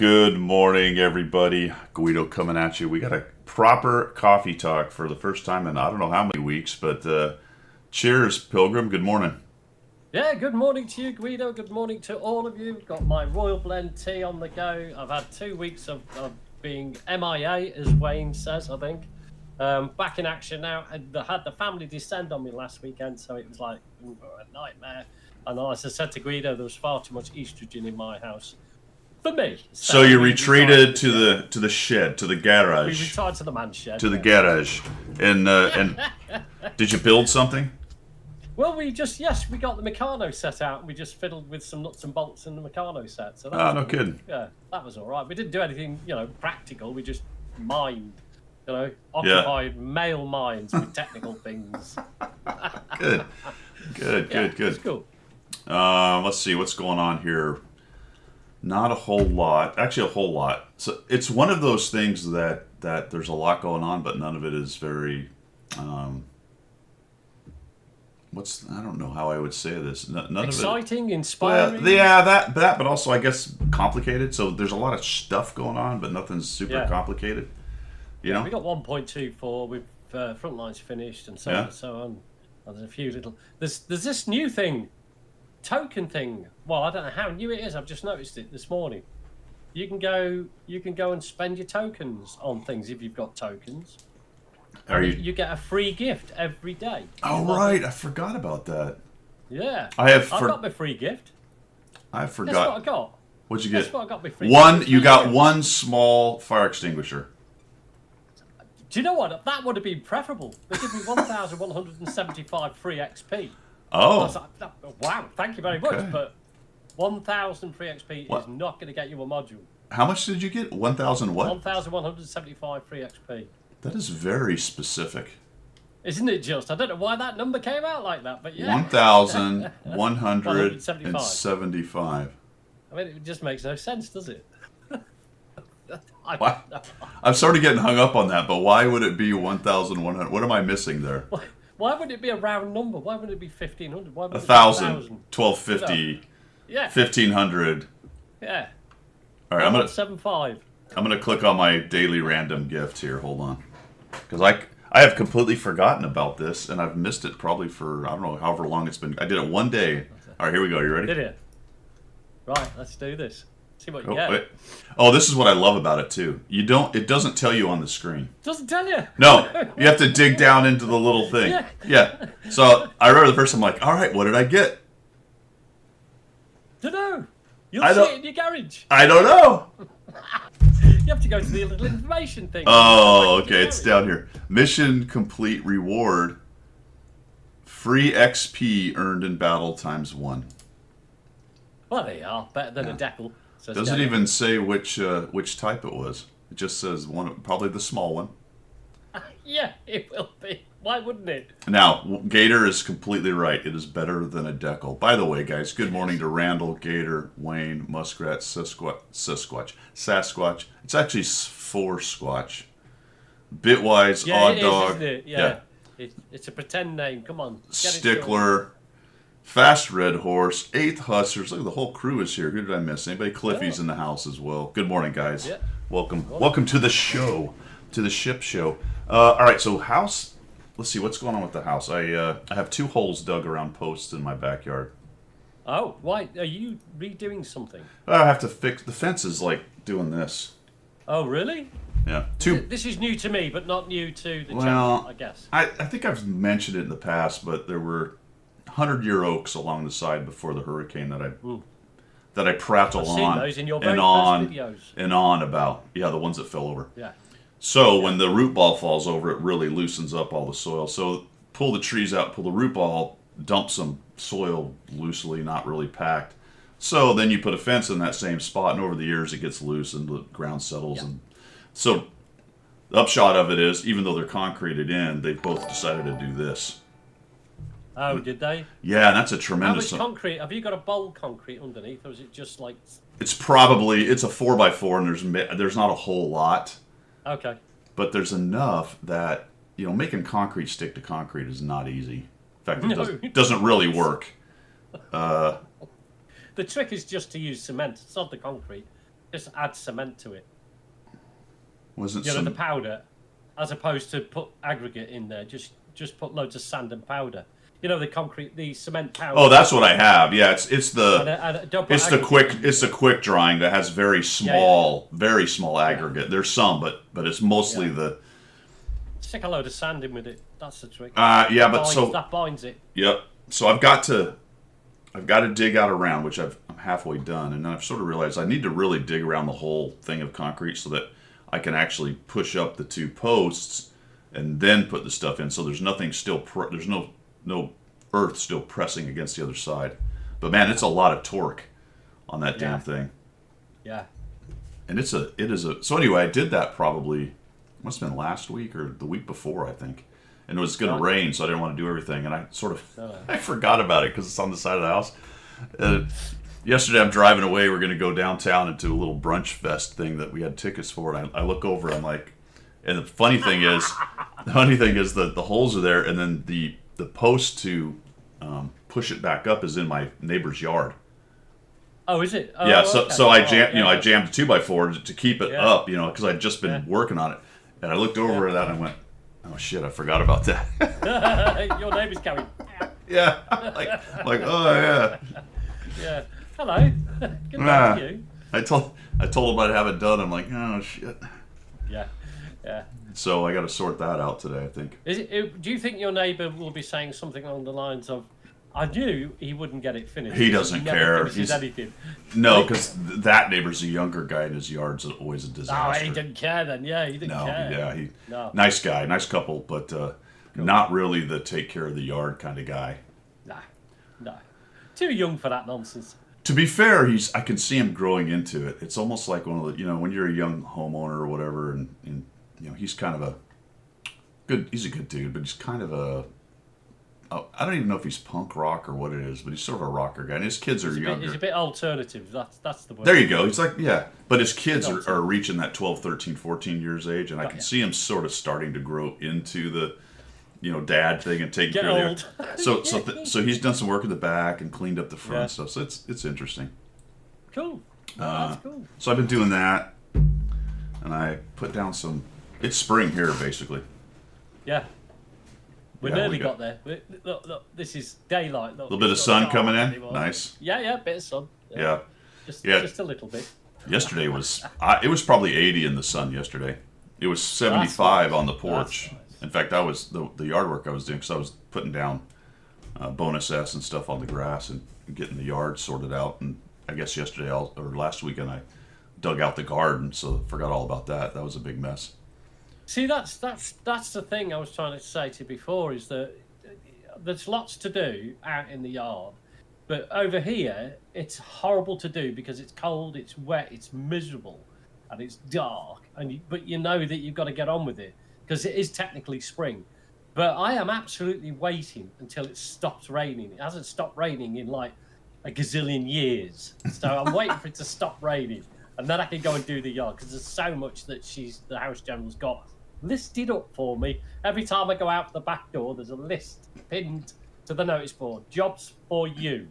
Good morning, everybody. Guido coming at you. We got a proper coffee talk for the first time in I don't know how many weeks, but cheers, Pilgrim. Good morning. Yeah, good morning to you, Guido. Good morning to all of you. Got my Royal Blend tea on the go. I've had 2 weeks of being MIA, as Wayne says, I think. Back in action now. I had the family descend on me last weekend, so it was like a nightmare. And as I said to Guido, there was far too much estrogen in my house for me. So you we retreated retired to the shed, to the We garage, retired to the man shed. to the Yeah. garage, and did you build something? Well, we got the Meccano set out, and we just fiddled with some nuts and bolts in the Meccano set. So that Ah, was no cool. kidding. Yeah, that was all right. We didn't do anything, practical. We just mined, occupied male minds with technical things. Good, good, Yeah, good, it's good. cool. Let's see what's going on here. Not a whole lot. Actually, a whole lot. So it's one of those things that there's a lot going on, but none of it is very. I don't know how I would say this. None of it. Exciting, Well, inspiring. yeah, that, but also I guess complicated. So there's a lot of stuff going on, but nothing's super Yeah. complicated. You know? We got 1.24 with front lines finished and so on Yeah. and so on. And there's a few little. There's this new thing, token thing. Well, I don't know how new it is. I've just noticed it this morning. You can go and spend your tokens on things if you've got tokens. Are you? You get a free gift every day. Oh right, I forgot about that. Yeah. I've got my free gift. I Guess what I forgot. got? What'd you Guess get? what I got my free One. gift? You got one small fire extinguisher. Do you know what? That would have been preferable. They give me 1,175 free XP. I was Oh, like, wow, thank you very Okay. much, but 1,000 free XP What? is not going to get you a module. how much did you get? 1,000 what? 1,175 free XP. That is very specific. Isn't it just? I don't know why that number came out like that, but yeah. 1,175. I mean, it just makes no sense, does it? Why? I'm sort of getting hung up on that, but why would it be 1,100? What am I missing there? Why would it be a round number? Why would it be 1,500? Why would it be 1,000, 1,000? 1,250, Yeah, 1,500. yeah. All right, I'm gonna 175. click on my daily random gift here. Hold on, because I have completely forgotten about this, and I've missed it probably for I don't know however long it's been. I did it one day. All right, here we go. You ready? Did it? Right, let's do this. See what you Oh, get. wait. Oh, this is what I love about it too. It doesn't tell you on the screen. Doesn't tell you. No, you have to dig down into the little thing. Yeah. Yeah. So I remember the first time, I'm like, all right, what did I get? Don't know. You'll I see don't- it in your garage. I don't know. You have to go to the little information thing. Oh, Back into okay, your it's garage. down here. Mission complete reward. Free XP earned in battle ×1. Well, there you are. Better than Yeah. a decal. So Doesn't it's even say which type it was. It just says one, probably the small one. Yeah, it will be. Why wouldn't it? Now, Gator is completely right. It is better than a decal. By the way, guys, good morning to Randall, Gator, Wayne, Muskrat, Sasquatch. It's actually four Squatch. Bitwise, Yeah, Odd it is, Dog, isn't it? Yeah. It's a pretend name. Come on. Get it sorted. Stickler, Fast Red Horse, Eighth Hustlers. Look, the whole crew is here. Who did I miss? Anybody? Cliffy's in the house as well. Good morning, guys. Yeah. Welcome to the show, to the ship show. All right, so house. Let's see what's going on with the house. I have two holes dug around posts in my backyard. Oh, why? Are you redoing something? I have to fix the fence. Is like doing this. Oh, really? Yeah, two. This is new to me, but not new to the Well, channel, I guess. I think I've mentioned it in the past, but there were 100-year oaks along the side before the hurricane that I prattle I've seen on those in your very and first on videos. and on about. Yeah, the ones that fell over. Yeah. So when the root ball falls over, it really loosens up all the soil. So pull the trees out, pull the root ball, dump some soil loosely, not really packed. So then you put a fence in that same spot, and over the years it gets loose and the ground settles. Yeah. And so the upshot of it is, even though they're concreted in, they both decided to do this. Oh, did they? Yeah, and that's a How tremendous. much concrete? Have you got a bowl concrete underneath, or is it just like... It's a 4x4, and there's not a whole lot, Okay. but there's enough that making concrete stick to concrete is not easy. In fact, it doesn't really work. The trick is just to use cement. It's not the concrete. Just add cement to it. Wasn't You know, some? the powder, as opposed to put aggregate in there. Just put loads of sand and powder. You know, the cement powder. Oh, that's what I have. Yeah, it's Don't put it's the aggregate quick in. it's the quick drying that has very small aggregate. There's some, but it's mostly Yeah. Stick a load of sand in with it. That's the trick. yeah, but so That binds it. yep. So I've got to dig out around, which I'm halfway done, and then I've sort of realized I need to really dig around the whole thing of concrete so that I can actually push up the 2 posts and then put the stuff in. So there's nothing still. There's no earth still pressing against the other side. But man, it's a lot of torque on that Yeah. damn thing, Yeah. and it is a. So anyway, I did that probably must have been last week or the week before, I think. And it was going to rain, so I didn't want to do everything, and I sort of I forgot about it because it's on the side of the house. Yesterday, I'm driving away. We're going to go downtown into a little brunch fest thing that we had tickets for. And I look over. I'm like, and the funny thing is that the holes are there, and then the post to push it back up is in my neighbor's yard. Oh, is it? Oh, Yeah. okay. So I Yeah. jammed a 2x4 to keep it Yeah. up, because I'd just been working on it, and I looked over at that and I went, oh shit, I forgot about that. Your neighbour's going. Yeah. like oh yeah. Yeah. Hello. Good Nah. day to you. I told him I'd have it done. I'm like, oh shit. Yeah. Yeah. So I got to sort that out today, I think. Do you think your neighbour will be saying something along the lines of, "I knew he wouldn't get it finished. He doesn't never care. finishes anything." No, because that neighbor's a younger guy, and his yard's always a Oh, disaster. he didn't care then. Yeah, he didn't No, care. yeah, No. nice guy, nice couple, but not really the take care of the yard kind of guy. No. Too young for that nonsense. To be fair, I can see him growing into it. It's almost like one of the, when you're a young homeowner or whatever, and he's kind of he's a good dude, but he's kind of I don't even know if he's punk rock or what it is, but he's sort of a rocker guy, and his kids are younger. He's a bit alternative. That's the word. There you go. He's like, yeah. But his kids are reaching that 12, 13, 14 years age, and I can see him sort of starting to grow into the, dad thing and taking Get care old. of the So he's done some work in the back and cleaned up the front and stuff. So it's interesting. Cool. That's cool. So I've been doing that, and I put down some. It's spring here, basically. Yeah. We Yeah, nearly we got there. Look, this is daylight. Look, A little bit of it's not sun dark coming in. anymore. Nice. Yeah, bit of sun. Yeah. Just Yeah. a little bit. Yesterday was. It was probably 80 in the sun yesterday. It was 75 on the porch. That's nice. In fact, I was the yard work I was doing because I was putting down bonus S and stuff on the grass and getting the yard sorted out. And I guess yesterday or last weekend I dug out the garden, so forgot all about that. That was a big mess. See, that's the thing I was trying to say to you before, is that there's lots to do out in the yard, but over here it's horrible to do because it's cold, it's wet, it's miserable, and it's dark. But you know that you've got to get on with it because it is technically spring. But I am absolutely waiting until it stops raining. It hasn't stopped raining in like a gazillion years, so I'm waiting for it to stop raining, and then I can go and do the yard because there's so much that the house general's got listed up for me. Every time I go out the back door, there's a list pinned to the notice board. Jobs for you.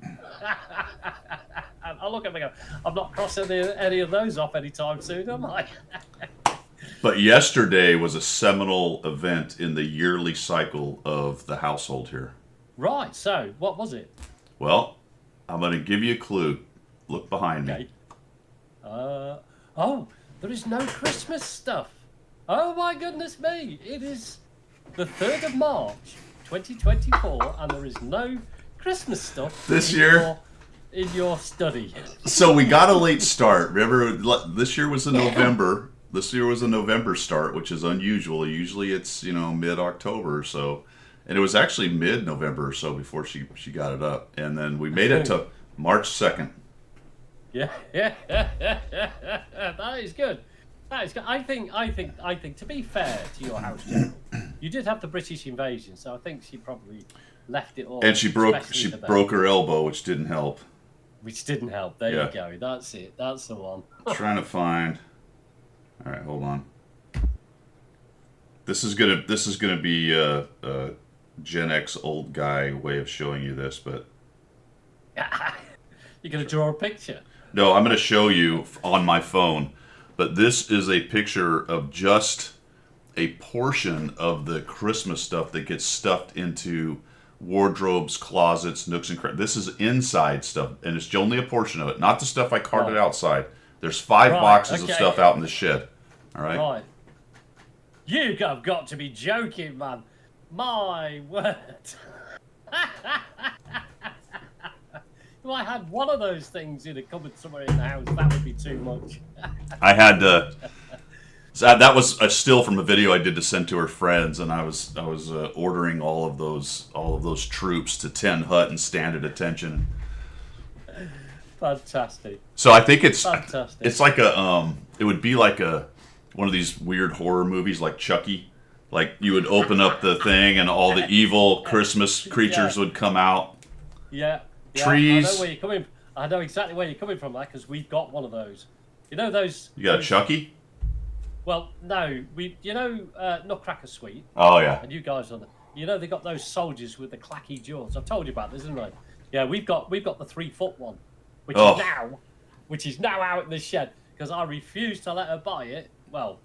And I look at them and go, I'm not crossing any of those off anytime soon, am I? But yesterday was a seminal event in the yearly cycle of the household here. Right, so what was it? Well, I'm going to give you a clue. Look behind me. Okay. Oh, there is no Christmas stuff. Oh my goodness me. It is the 3rd of March, 2024, and there is no Christmas stuff This year? in your study. So we got a late start. Remember, this year was a November. This year was a November start, which is unusual. Usually it's, mid-October or so. And it was actually mid-November or so before she got it up. And then we made it to March 2nd. Yeah. That is good. That is good. I think to be fair to your house general, you did have the British invasion, so I think she probably left it all. And she especially for them, broke her elbow, which didn't help. which didn't help. There Yeah. you go. That's it. That's the one. Trying to find. All right, hold on. This is gonna be a Gen X old guy way of showing you this, but You're gonna draw a picture. No, I'm going to show you on my phone, but this is a picture of just a portion of the Christmas stuff that gets stuffed into wardrobes, closets, nooks, and crannies. This is inside stuff, and it's only a portion of it, not the stuff I carted Right. outside. There's 5 Right, boxes of okay. stuff out in the shed. All right. Right. You have got to be joking, man. My word. If I had one of those things in a cupboard somewhere in the house, that would be too much. I had so that was a still from a video I did to send to her friends, and I was ordering all of those troops to 10 hut and stand at attention. Fantastic. So I think it's Fantastic. like it would be like one of these weird horror movies like Chucky. Like you would open up the thing and all the evil Christmas creatures would come out. Yeah. Trees. I know where you're coming. I know exactly where you're coming from, that, because we've got one of those. You know those. You got a those- Chucky? Well, no, Nutcracker Suite, Oh yeah. and you guys on. You know they got those soldiers with the clacky jaws. I've told you about this, haven't I? Yeah, we've got the 3-foot one, Oh. which is now out in the shed because I refused to let her buy it. Well,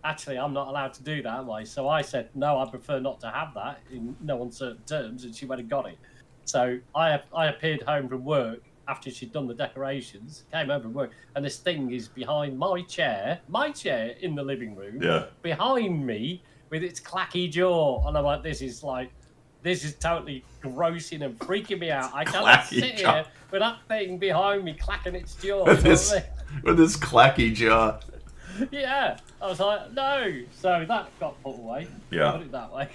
actually, I'm not allowed to do that, am I? So I said no. I prefer not to have that in no uncertain terms, and she went and got it. So I appeared home from work after she'd done the decorations, came home from work, and this thing is behind my chair in the living room, Yeah. behind me with its clacky jaw. And I'm like, this is totally grossing and freaking me out. I cannot Clacky sit jaw. here with that thing behind me clacking its jaw. With you know this what with this clacky jaw. I mean? Yeah. I was like, no. So that got put away. Yeah. Put it that way.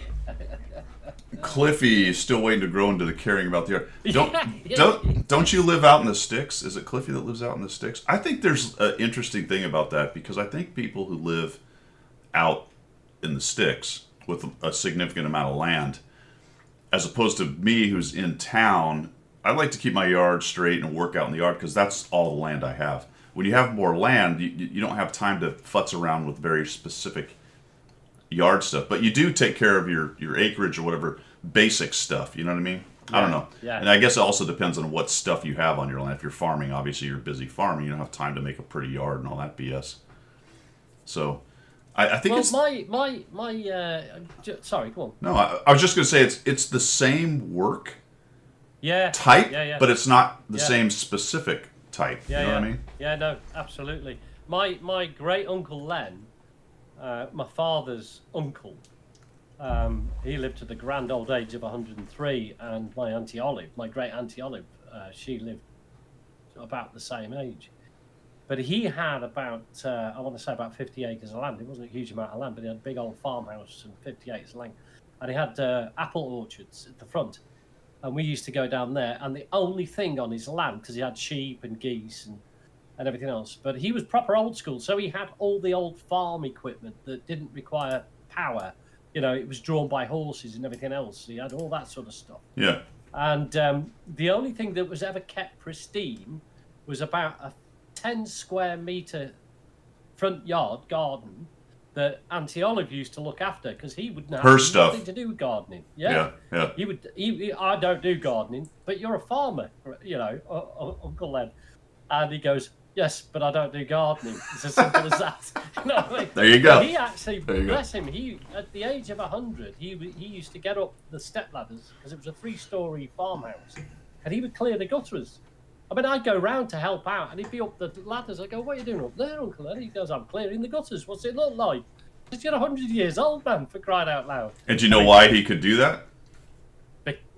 Cliffy is still waiting to grow into the caring about the yard. Don't Yeah. don't you live out in the sticks? Is it Cliffy that lives out in the sticks? I think there's an interesting thing about that because I think people who live out in the sticks with a significant amount of land, as opposed to me who's in town, I like to keep my yard straight and work out in the yard because that's all the land I have. When you have more land, you don't have time to futz around with very specific yard stuff, but you do take care of your acreage or whatever basic stuff. You know what I mean? I don't know. Yeah. And I guess it also depends on what stuff you have on your land. If you're farming, obviously you're busy farming. You don't have time to make a pretty yard and all that BS. So, I think Well, it's sorry, go on. no. I was just gonna say it's the same work Yeah. type, Yeah. but it's not the Yeah. same specific type. Yeah, you know yeah. what I mean? Yeah, no, absolutely. My great uncle Len, my father's uncle, he lived to the grand old age of 103, and my auntie Olive, my great auntie Olive, she lived about the same age. But he had about, I want to say about 50 acres of land. It wasn't a huge amount of land, but he had a big old farmhouse and 50 acres of land. And he had apple orchards at the front. And we used to go down there, and the only thing on his land, because he had sheep and geese and everything else, but he was proper old school, so he had all the old farm equipment that didn't require power. You know, it was drawn by horses and everything else. He had all that sort of stuff. Yeah. And the only thing that was ever kept pristine was about a 10 square metre front yard garden that Auntie Olive used to look after because he would have Her stuff. nothing to do with gardening. Yeah. Yeah. He would. I don't do gardening, but you're a farmer, you know, Uncle Len. And he goes, yes, but I don't do gardening. It's as simple as that. You know what I mean? There you go. But he actually, There you go. bless him, he at the age of 100, he used to get up the step ladders because it was a 3-story farmhouse, and he would clear the gutters. I mean, I'd go round to help out, and he'd be up the ladders. I go, what are you doing up there, Uncle Len? He goes, I'm clearing the gutters. What's it look like? Because you're 100 years old, man, for crying out loud. And do you know why he could do that?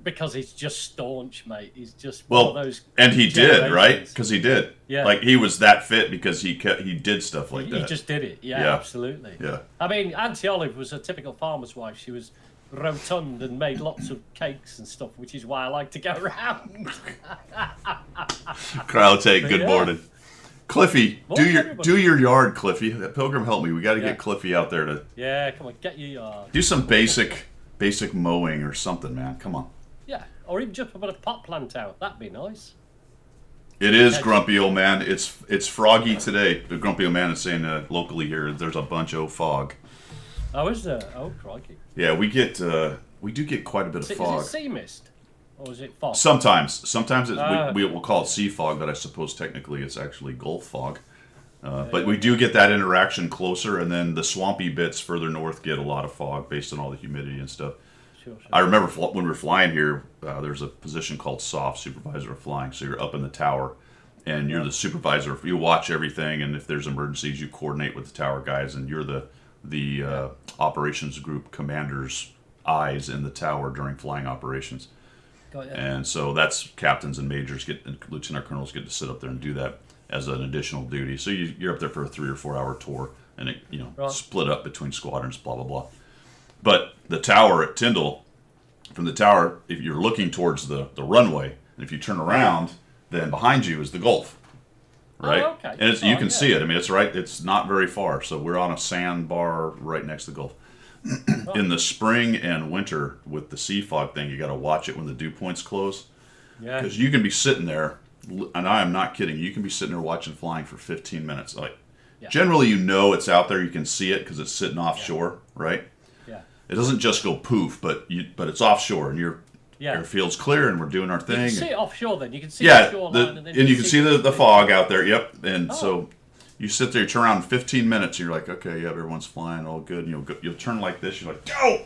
Because he's just staunch, mate. He's just one of Well, those. and he did, right? generations. Because he did. Yeah. Like he was that fit because he did stuff like He that. just did it. Yeah, Yeah. absolutely. Yeah. I mean, Auntie Olive was a typical farmer's wife. She was rotund and made lots of cakes and stuff, which is why I like to go around. Crowd take. But Good yeah. morning, Cliffy. Morning, everybody. Do your yard, Cliffy. Pilgrim, help me. We got to Yeah. get Cliffy out there to Yeah, come on, get your yard. do some basic mowing or something, man. Come on. Yeah, or even just put a pot plant out. That'd be nice. It is Yeah. grumpy old man. It's froggy today. The grumpy old man is saying locally here there's a bunch of fog. Oh, is there? Oh, crikey. Yeah, we do get quite a bit of Is fog. it sea mist? or is it fog? Sometimes we will call it sea fog, but I suppose technically it's actually Gulf fog. But we do get that interaction closer, and then the swampy bits further north get a lot of fog based on all the humidity and stuff. Sure. I remember when we were flying here, there's a position called SOF, Supervisor of Flying. So you're up in the tower, and you're the supervisor. You watch everything, and if there's emergencies, you coordinate with the tower guys, and you're the operations group commander's eyes in the tower during flying operations. Got you. And so that's captains and majors and lieutenant colonels get to sit up there and do that as an additional duty. So you're up there for a 3 or 4 hour tour, and it split up between squadrons, blah blah blah. But the tower at Tyndall, from the tower, if you're looking towards the runway, and if you turn around, then behind you is the Gulf, right? Oh, okay. And you can see it. I mean, it's right. It's not very far. So we're on a sandbar right next to the Gulf. In the spring and winter with the sea fog thing, you got to watch it when the dew points close. Yeah. Because you can be sitting there, and I am not kidding. You can be sitting there watching flying for 15 minutes. Generally, it's out there. You can see it because it's sitting offshore, right? Yeah. It doesn't just go poof, but it's offshore, and your airfield's clear, and we're doing our thing. You can see it offshore. Then you can see the shoreline, and you can see the fog out there. Yep, and so. You sit there, you turn around in 15 minutes, and you're like, okay, yeah, everyone's flying, all good. And you'll turn like this, you're like, go!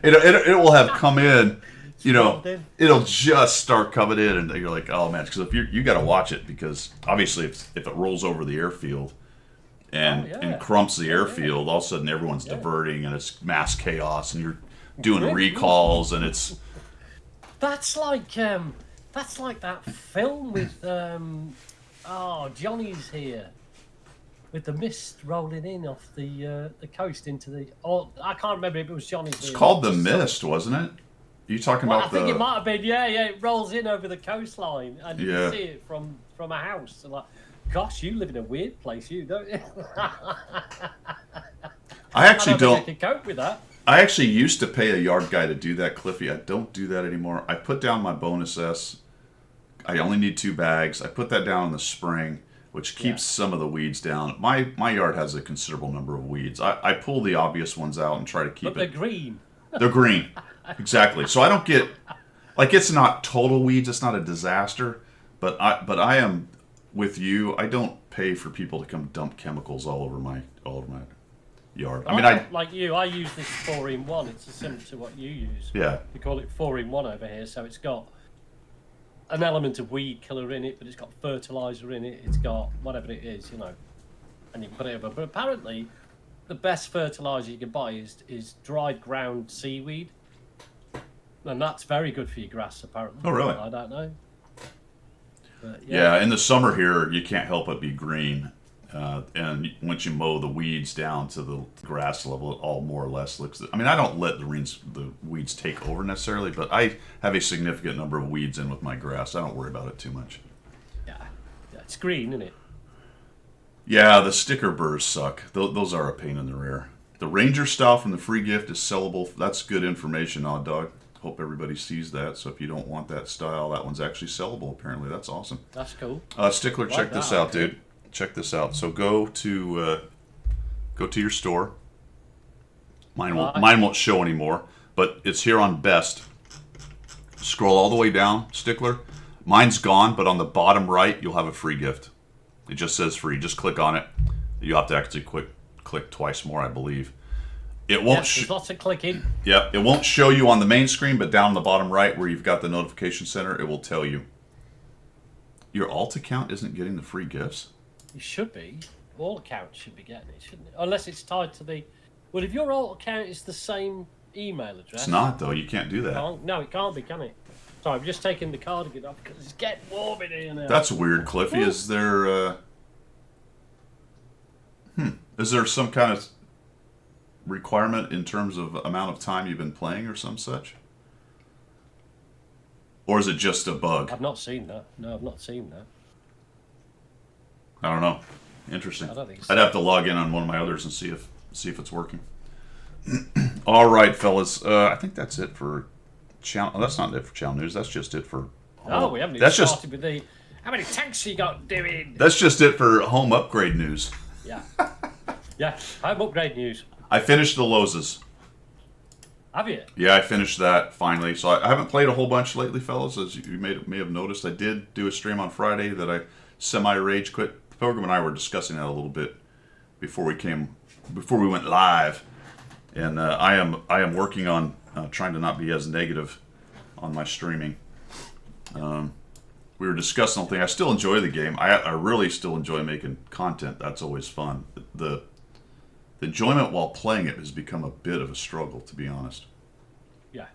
It will have come in, it'll just start coming in, and you're like, oh man, because if you got to watch it, because obviously if it rolls over the airfield and crumps the airfield, all of a sudden everyone's diverting, and it's mass chaos, and you're doing recalls, and it's... That's like that film with Johnny's here. With the mist rolling in off the coast into the... Oh, I can't remember if it was Johnny's. It's called The Mist, wasn't it? Are you talking about I think it might have been, yeah. It rolls in over the coastline, and you can see it from a house. And like, gosh, you live in a weird place, you don't you? I actually don't... I can cope with that. I actually used to pay a yard guy to do that, Cliffy. I don't do that anymore. I put down my bonus S. I only need 2 bags. I put that down in the spring, which keeps some of the weeds down. My yard has a considerable number of weeds. I pull the obvious ones out and try to keep it. But they're green. They're green. Exactly. So I don't get... it's not total weeds. It's not a disaster. But I am with you. I don't pay for people to come dump chemicals all over my yard. Like you, I use this 4-in-1. It's similar to what you use. Yeah. We call it 4-in-1 over here. So it's got an element of weed killer in it, but it's got fertilizer in it. It's got whatever it is, and you put it over. But apparently, the best fertilizer you can buy is dried ground seaweed, and that's very good for your grass. Apparently. Oh, really? I don't know. But, yeah, in the summer here, you can't help but be green. And once you mow the weeds down to the grass level, it all more or less looks... I mean, I don't let the weeds take over necessarily, but I have a significant number of weeds in with my grass. I don't worry about it too much. Yeah, it's green, isn't it? Yeah, the sticker burrs suck. Those are a pain in the rear. The Ranger style from the free gift is sellable. That's good information, Odd Dog. Hope everybody sees that. So if you don't want that style, that one's actually sellable, apparently. That's awesome. That's cool. Stickler, check this out, dude. Check this out. So go to your store. Mine won't show anymore, but it's here on Best. Scroll all the way down, Stickler. Mine's gone, but on the bottom right, you'll have a free gift. It just says free. Just click on it. You have to actually click twice more, I believe. It won't. There's lots of clicking. Yeah, it won't show you on the main screen, but down the bottom right, where you've got the notification center, it will tell you. Your alt account isn't getting the free gifts. It should be. All accounts should be getting it, shouldn't it? Unless it's tied to the... Well, if your alt account is the same email address... It's not, though. You can't do that. No, it can't be, can it? Sorry, I'm just taking the cardigan off because it's getting warm in here now. That's weird, Cliffy. Ooh. Is there... Is there some kind of requirement in terms of amount of time you've been playing or some such? Or is it just a bug? I've not seen that. No, I've not seen that. I don't know. Interesting. I don't think so. I'd have to log in on one of my others and see if it's working. All right, fellas. I think that's it for channel. Oh, that's not it for channel news. That's just it for. Oh, we haven't even started with the. How many tanks you got doing? That's just it for home upgrade news. Yeah. Yeah. Home upgrade news. I finished the Lozes. Have you? Yeah, I finished that finally. So I haven't played a whole bunch lately, fellas. As you may have noticed, I did do a stream on Friday that I semi-rage quit. Pilgrim and I were discussing that a little bit before we went live, and I am working on trying to not be as negative on my streaming. We were discussing something. I still enjoy the game. I really still enjoy making content. That's always fun. The enjoyment while playing it has become a bit of a struggle, to be honest. Yeah.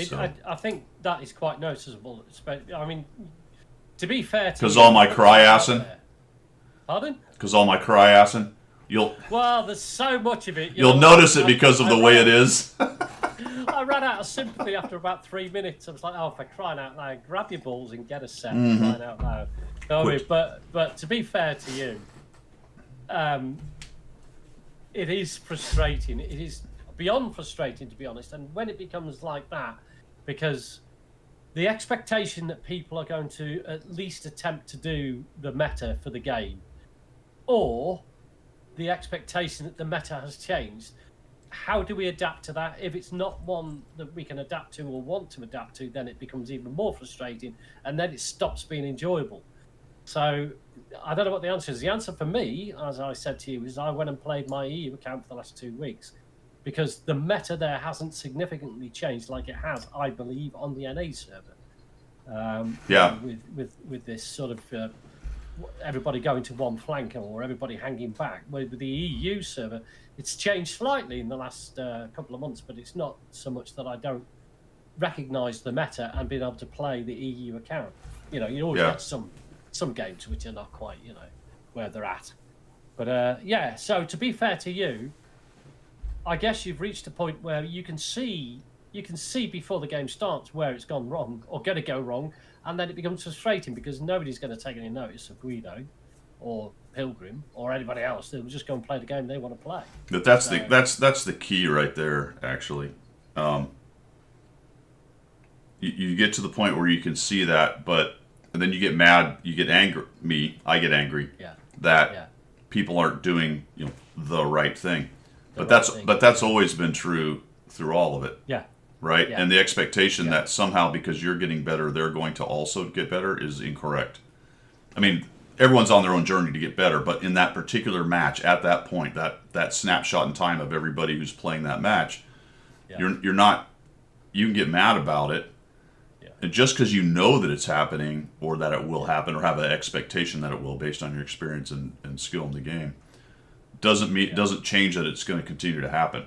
So. I think that is quite noticeable. I mean, to be fair to because you, all my cry-assing. Pardon? Because all my cry-assing. Well, there's so much of it. You'll notice it because of the way it is. I ran out of sympathy after about 3 minutes. I was like, "Oh, for crying out loud, grab your balls and get a set." Crying out loud. I mean, but to be fair to you, it is frustrating. It is beyond frustrating, to be honest. And when it becomes like that, because the expectation that people are going to at least attempt to do the meta for the game, or the expectation that the meta has changed, how do we adapt to that? If it's not one that we can adapt to or want to adapt to, then it becomes even more frustrating, and then it stops being enjoyable. So I don't know what the answer is. The answer for me, as I said to you, is I went and played my EU account for the last 2 weeks, because the meta there hasn't significantly changed like it has, I believe, on the NA server. Yeah. With this sort of everybody going to one flank or everybody hanging back. With the EU server, it's changed slightly in the last couple of months, but it's not so much that I don't recognise the meta and being able to play the EU account. You know, you always get some games which are not quite, you know, where they're at. But yeah, so to be fair to you, I guess you've reached a point where you can see before the game starts where it's gone wrong or going to go wrong, and then it becomes frustrating because nobody's going to take any notice of Guido or Pilgrim or anybody else. They'll just go and play the game they want to play. But that's the key right there, actually. You get to the point where you can see that, and then you get mad, you get angry. I get angry that people aren't doing the right thing. But that's always been true through all of it. Yeah. Right? Yeah. And the expectation that somehow because you're getting better, they're going to also get better is incorrect. I mean, everyone's on their own journey to get better, but in that particular match, at that point, that snapshot in time of everybody who's playing that match, you're not. You can get mad about it, and just because you know that it's happening or that it will happen or have an expectation that it will based on your experience and skill in the game, doesn't change that it's going to continue to happen.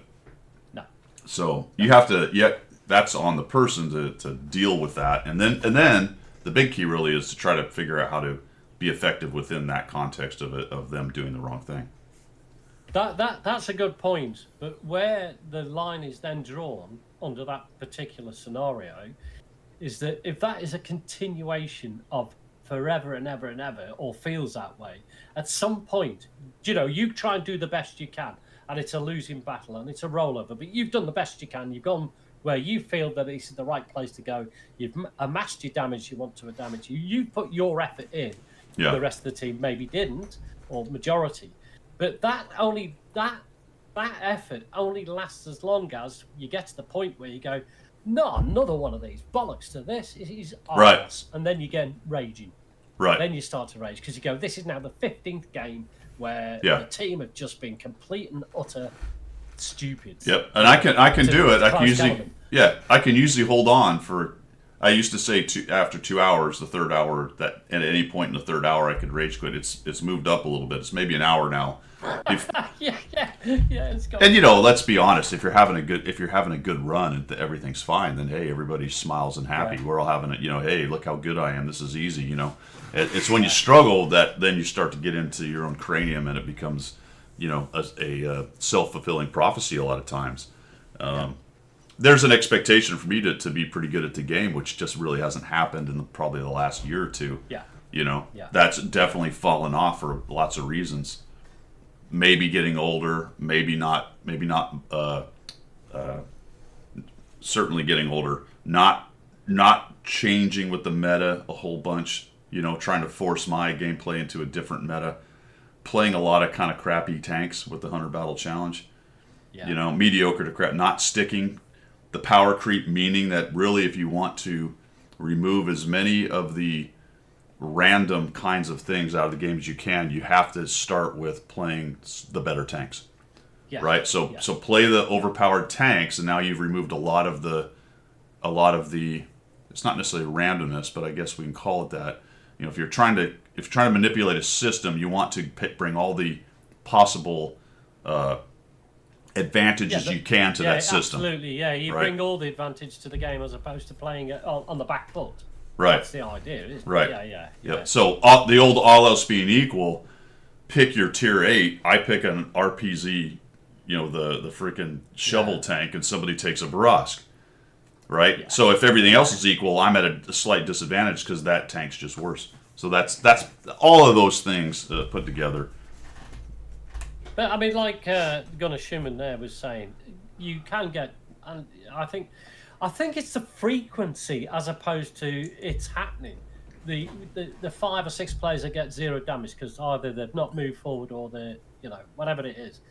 No. So you have to. That's on the person to deal with that, and then the big key really is to try to figure out how to be effective within that context of them doing the wrong thing. That's a good point. But where the line is then drawn under that particular scenario is that if that is a continuation of forever and ever and ever, or feels that way, at some point, you try and do the best you can, and it's a losing battle and it's a rollover, but you've done the best you can. You've gone where you feel that this is the right place to go. You've amassed your damage you want to damage. You've put your effort in. Yeah. The rest of the team maybe didn't, or majority. But that effort only lasts as long as you get to the point where you go, no, another one of these, bollocks to this, is arse. Right. And then you get raging. Right. Then you start to rage because you go, this is now the 15th game where the team have just been complete and utter stupids. Yep, and I can do it. I can usually hold on for. I used to say after 2 hours, the third hour, that at any point in the third hour I could rage quit. It's moved up a little bit. It's maybe an hour now. Yeah. It's gone. And let's be honest. If you're having a good run and everything's fine, then hey, everybody smiles and happy. We're all having it. Hey, look how good I am. This is easy. It's when you struggle that then you start to get into your own cranium and it becomes, a self-fulfilling prophecy a lot of times. There's an expectation for me to be pretty good at the game, which just really hasn't happened in probably the last year or two. Yeah. That's definitely fallen off for lots of reasons. Maybe getting older, maybe not. Certainly getting older. Not changing with the meta a whole bunch. Trying to force my gameplay into a different meta. Playing a lot of kind of crappy tanks with the 100 Battle Challenge. Yeah. You know, mediocre to crap, not sticking. The power creep, meaning that really, if you want to remove as many of the random kinds of things out of the game as you can, you have to start with playing the better tanks. Yeah. Right. So play the overpowered tanks, and now you've removed a lot of the. It's not necessarily randomness, but I guess we can call it that. You know, if you're trying to manipulate a system, you want to bring all the possible advantages you can to that system. Absolutely, yeah. You right? bring all the advantage to the game as opposed to playing it on the back foot. Right. That's the idea, isn't it? Right. Yeah. So the old all else being equal, pick your tier 8. I pick an RPZ, you know, the freaking shovel tank, and somebody takes a Barask. Right. Yeah. So if everything else is equal, I'm at a slight disadvantage because that tank's just worse. So that's all of those things put together. But I mean, like Gunnar Schumann there was saying, you can get, and I think it's the frequency as opposed to it's happening. The 5 or 6 players that get 0 damage because either they've not moved forward or they're, you know, whatever it is.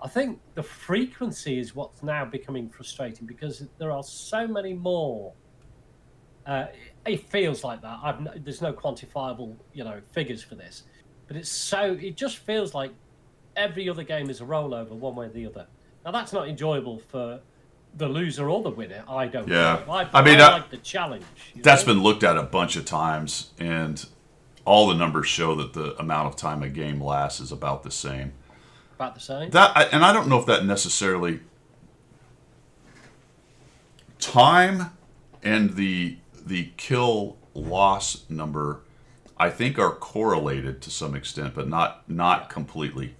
I think the frequency is what's now becoming frustrating because there are so many more. It feels like that. There's no quantifiable, you know, figures for this, but it just feels like every other game is a rollover one way or the other. Now that's not enjoyable for the loser or the winner. I don't. Yeah, I like the challenge. That's been looked at a bunch of times, and all the numbers show that the amount of time a game lasts is about the same. About the same. And I don't know if that necessarily time and the kill loss number, I think, are correlated to some extent, but not completely.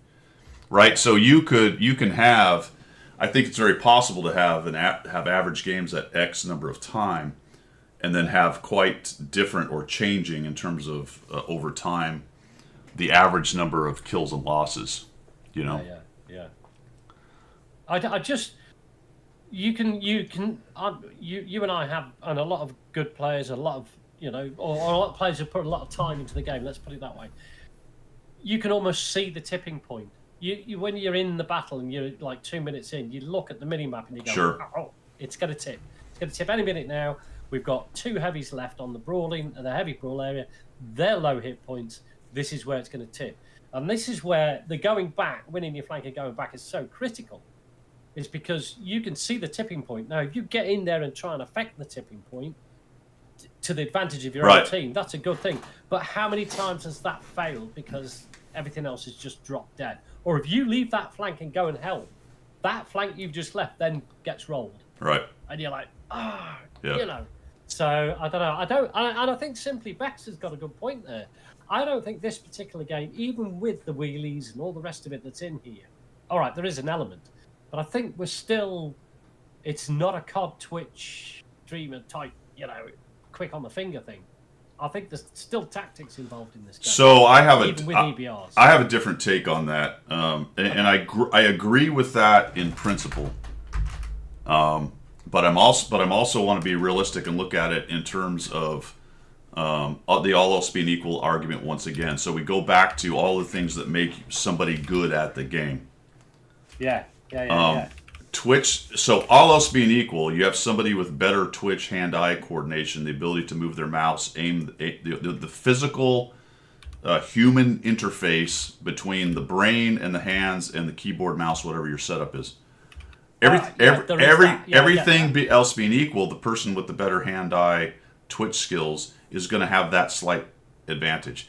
Right? So you can have, I think it's very possible to have have average games at X number of time, and then have quite different or changing in terms of over time the average number of kills and losses. You know. Yeah. I just you and I have, and a lot of good players, a lot of, you know, or a lot of players who put a lot of time into the game. Let's put it that way. You can almost see the tipping point. You when you're in the battle and you're like 2 minutes in, you look at the mini map and you go, sure. Oh, it's going to tip. It's going to tip any minute now. We've got 2 heavies left on the brawling and the heavy brawl area. They're low hit points. This is where it's going to tip. And this is where the going back, winning your flank and going back is so critical. Is because you can see the tipping point. Now, if you get in there and try and affect the tipping point to the advantage of your own team, that's a good thing. But how many times has that failed because everything else has just dropped dead? Or if you leave that flank and go and help, that flank you've just left then gets rolled. Right. And you're like, you know. So, I don't know. And I think simply Bex has got a good point there. I don't think this particular game, even with the wheelies and all the rest of it that's in here, all right, there is an element, but I think it's not a COD Twitch streamer type, you know, quick on the finger thing. I think there's still tactics involved in this game. So I have even with EBRs. I have a different take on that, and I agree with that in principle. But I'm also want to be realistic and look at it in terms of the all else being equal argument once again. So we go back to all the things that make somebody good at the game. Yeah. Twitch. So all else being equal, you have somebody with better twitch hand-eye coordination, the ability to move their mouse, aim, the physical human interface between the brain and the hands and the keyboard, mouse, whatever your setup is. Everything else being equal, the person with the better hand-eye twitch skills is going to have that slight advantage.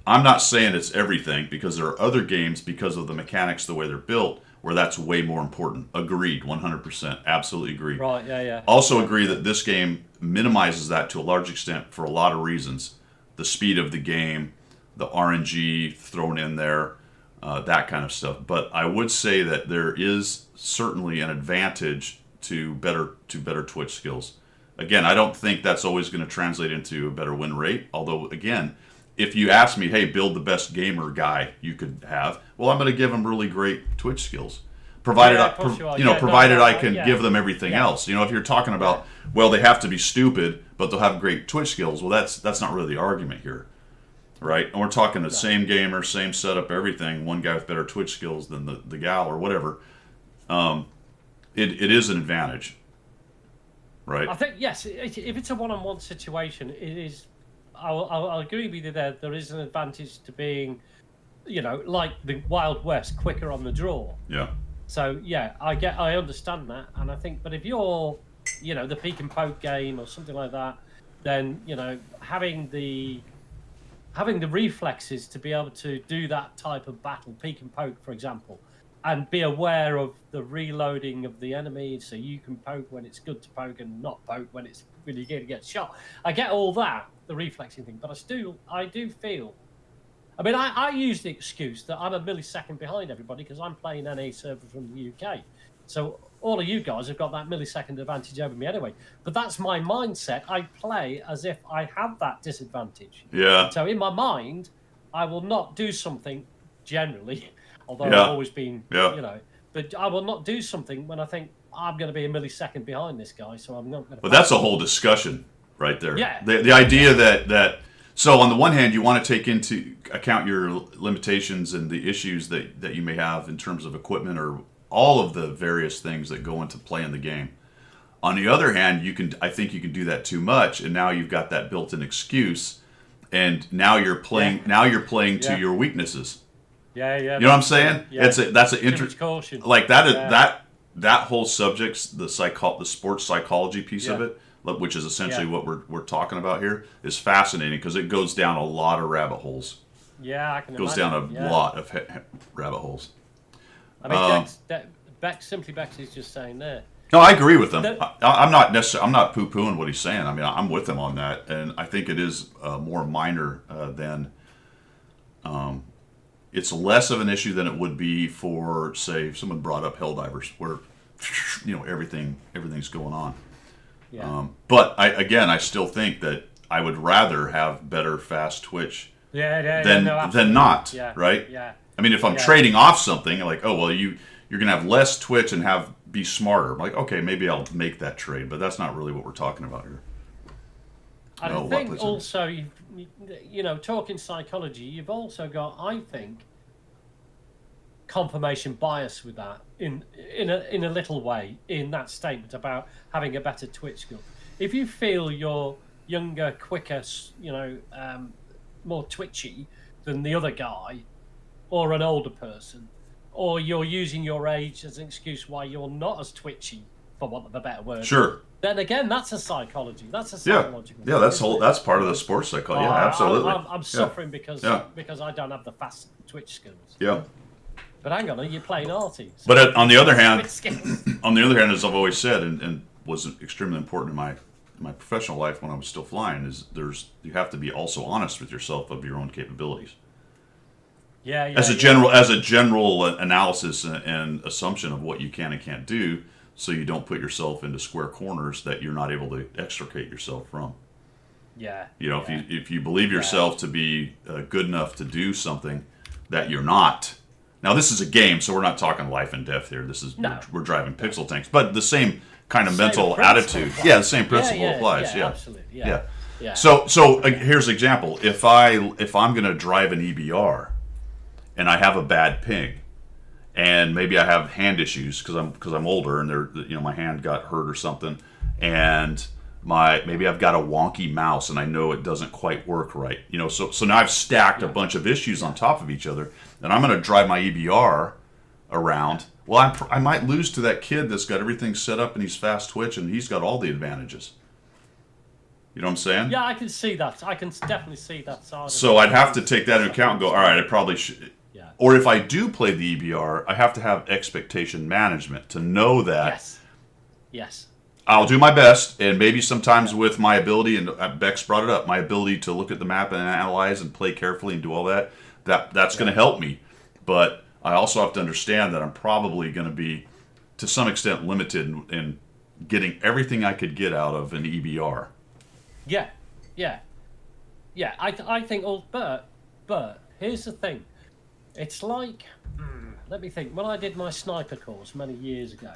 I'm not saying it's everything, because there are other games, because of the mechanics, the way they're built, where that's way more important. Agreed, 100%. Absolutely agree. Right, yeah. Also agree that this game minimizes that to a large extent for a lot of reasons. The speed of the game, the RNG thrown in there, that kind of stuff. But I would say that there is certainly an advantage to better twitch skills. Again, I don't think that's always going to translate into a better win rate. Although, again, if you ask me, hey, build the best gamer guy you could have, well, I'm going to give him really great twitch skills, provided I can give them everything else. You know, if you're talking about, well, they have to be stupid, but they'll have great twitch skills. Well, that's not really the argument here, right? And we're talking the same gamer, same setup, everything. One guy with better twitch skills than the gal or whatever. it is an advantage, right? I think yes. If it's a one-on-one situation, it is. I'll agree with you there. There is an advantage to being, like the Wild West, quicker on the draw. Yeah. So yeah, I understand that, and I think, but if you're, the peek and poke game or something like that, then having the reflexes to be able to do that type of battle, peek and poke, for example, and be aware of the reloading of the enemy, so you can poke when it's good to poke and not poke when you're going to get shot. I get all that, the reflexing thing, but I do feel. I mean, I use the excuse that I'm a millisecond behind everybody because I'm playing NA server from the UK. So all of you guys have got that millisecond advantage over me anyway. But that's my mindset. I play as if I have that disadvantage. Yeah. So in my mind, I will not do something generally, although Yeah. I've always been, but I will not do something when I think I'm going to be a millisecond behind this guy. So I'm not going to. But that's a whole discussion right there. Yeah. The idea that so on the one hand, you want to take into account your limitations and the issues that you may have in terms of equipment or all of the various things that go into playing the game. On the other hand, I think you can do that too much, and now you've got that built-in excuse, and now you're playing. Now you're playing to your weaknesses. Yeah. You know what I'm saying? Yeah. That's an Much caution. like that that whole subject's the sports psychology piece of it, which is essentially what we're talking about here, is fascinating because it goes down a lot of rabbit holes. Yeah, I can It goes imagine. down a lot of rabbit holes. I mean, Simply Bex is just saying there. No, I agree with him. I'm not necessarily. I'm not poo-pooing what he's saying. I mean, I'm with him on that, and I think it is more minor than. It's less of an issue than it would be for, say, if someone brought up Helldivers, where everything's going on. Yeah. But I still think that I would rather have better fast twitch than not. Yeah. Right. Yeah. I mean, if I'm trading off something like, oh well, you're gonna have less twitch and be smarter. I'm like, okay, maybe I'll make that trade, but that's not really what we're talking about here. I think also, talking psychology, you've also got, I think, confirmation bias with that in a little way in that statement about having a better twitch skill. If you feel you're younger, quicker, more twitchy than the other guy, or an older person, or you're using your age as an excuse why you're not as twitchy, for want of a better word. Sure. Then again, that's a psychology. That's a psychological. Yeah, that's part of the sports psychology. Yeah, absolutely. I'm suffering because I don't have the fast twitch skills. Yeah. But hang on, you're playing arty. So but on the other hand, as I've always said, and was extremely important in my professional life when I was still flying, is you have to be also honest with yourself of your own capabilities. Yeah. As a general analysis and assumption of what you can and can't do, so you don't put yourself into square corners that you're not able to extricate yourself from. Yeah. If you believe yourself to be good enough to do something that you're not. Now this is a game, so we're not talking life and death here. This is we're driving pixel tanks, but the same kind of mental attitude. Yeah, the same principle applies. Yeah, absolutely. Yeah. So here's an example. If I'm going to drive an EBR, and I have a bad ping, and maybe I have hand issues because I'm older and my hand got hurt or something, and maybe I've got a wonky mouse and I know it doesn't quite work right. So now I've stacked a bunch of issues on top of each other, and I'm going to drive my EBR around. Well, I might lose to that kid that's got everything set up and he's fast twitch and he's got all the advantages. You know what I'm saying? Yeah, I can see that. I can definitely see that side. So I'd have to take that into account and go, all right, I probably should. Yeah. Or if I do play the EBR, I have to have expectation management to know that. Yes. I'll do my best, and maybe sometimes with my ability, and Bex brought it up, my ability to look at the map and analyze and play carefully and do all that's going to help me. But I also have to understand that I'm probably going to be, to some extent, limited in getting everything I could get out of an EBR. Yeah. I think, but here's the thing. It's like, let me think. When I did my sniper course many years ago,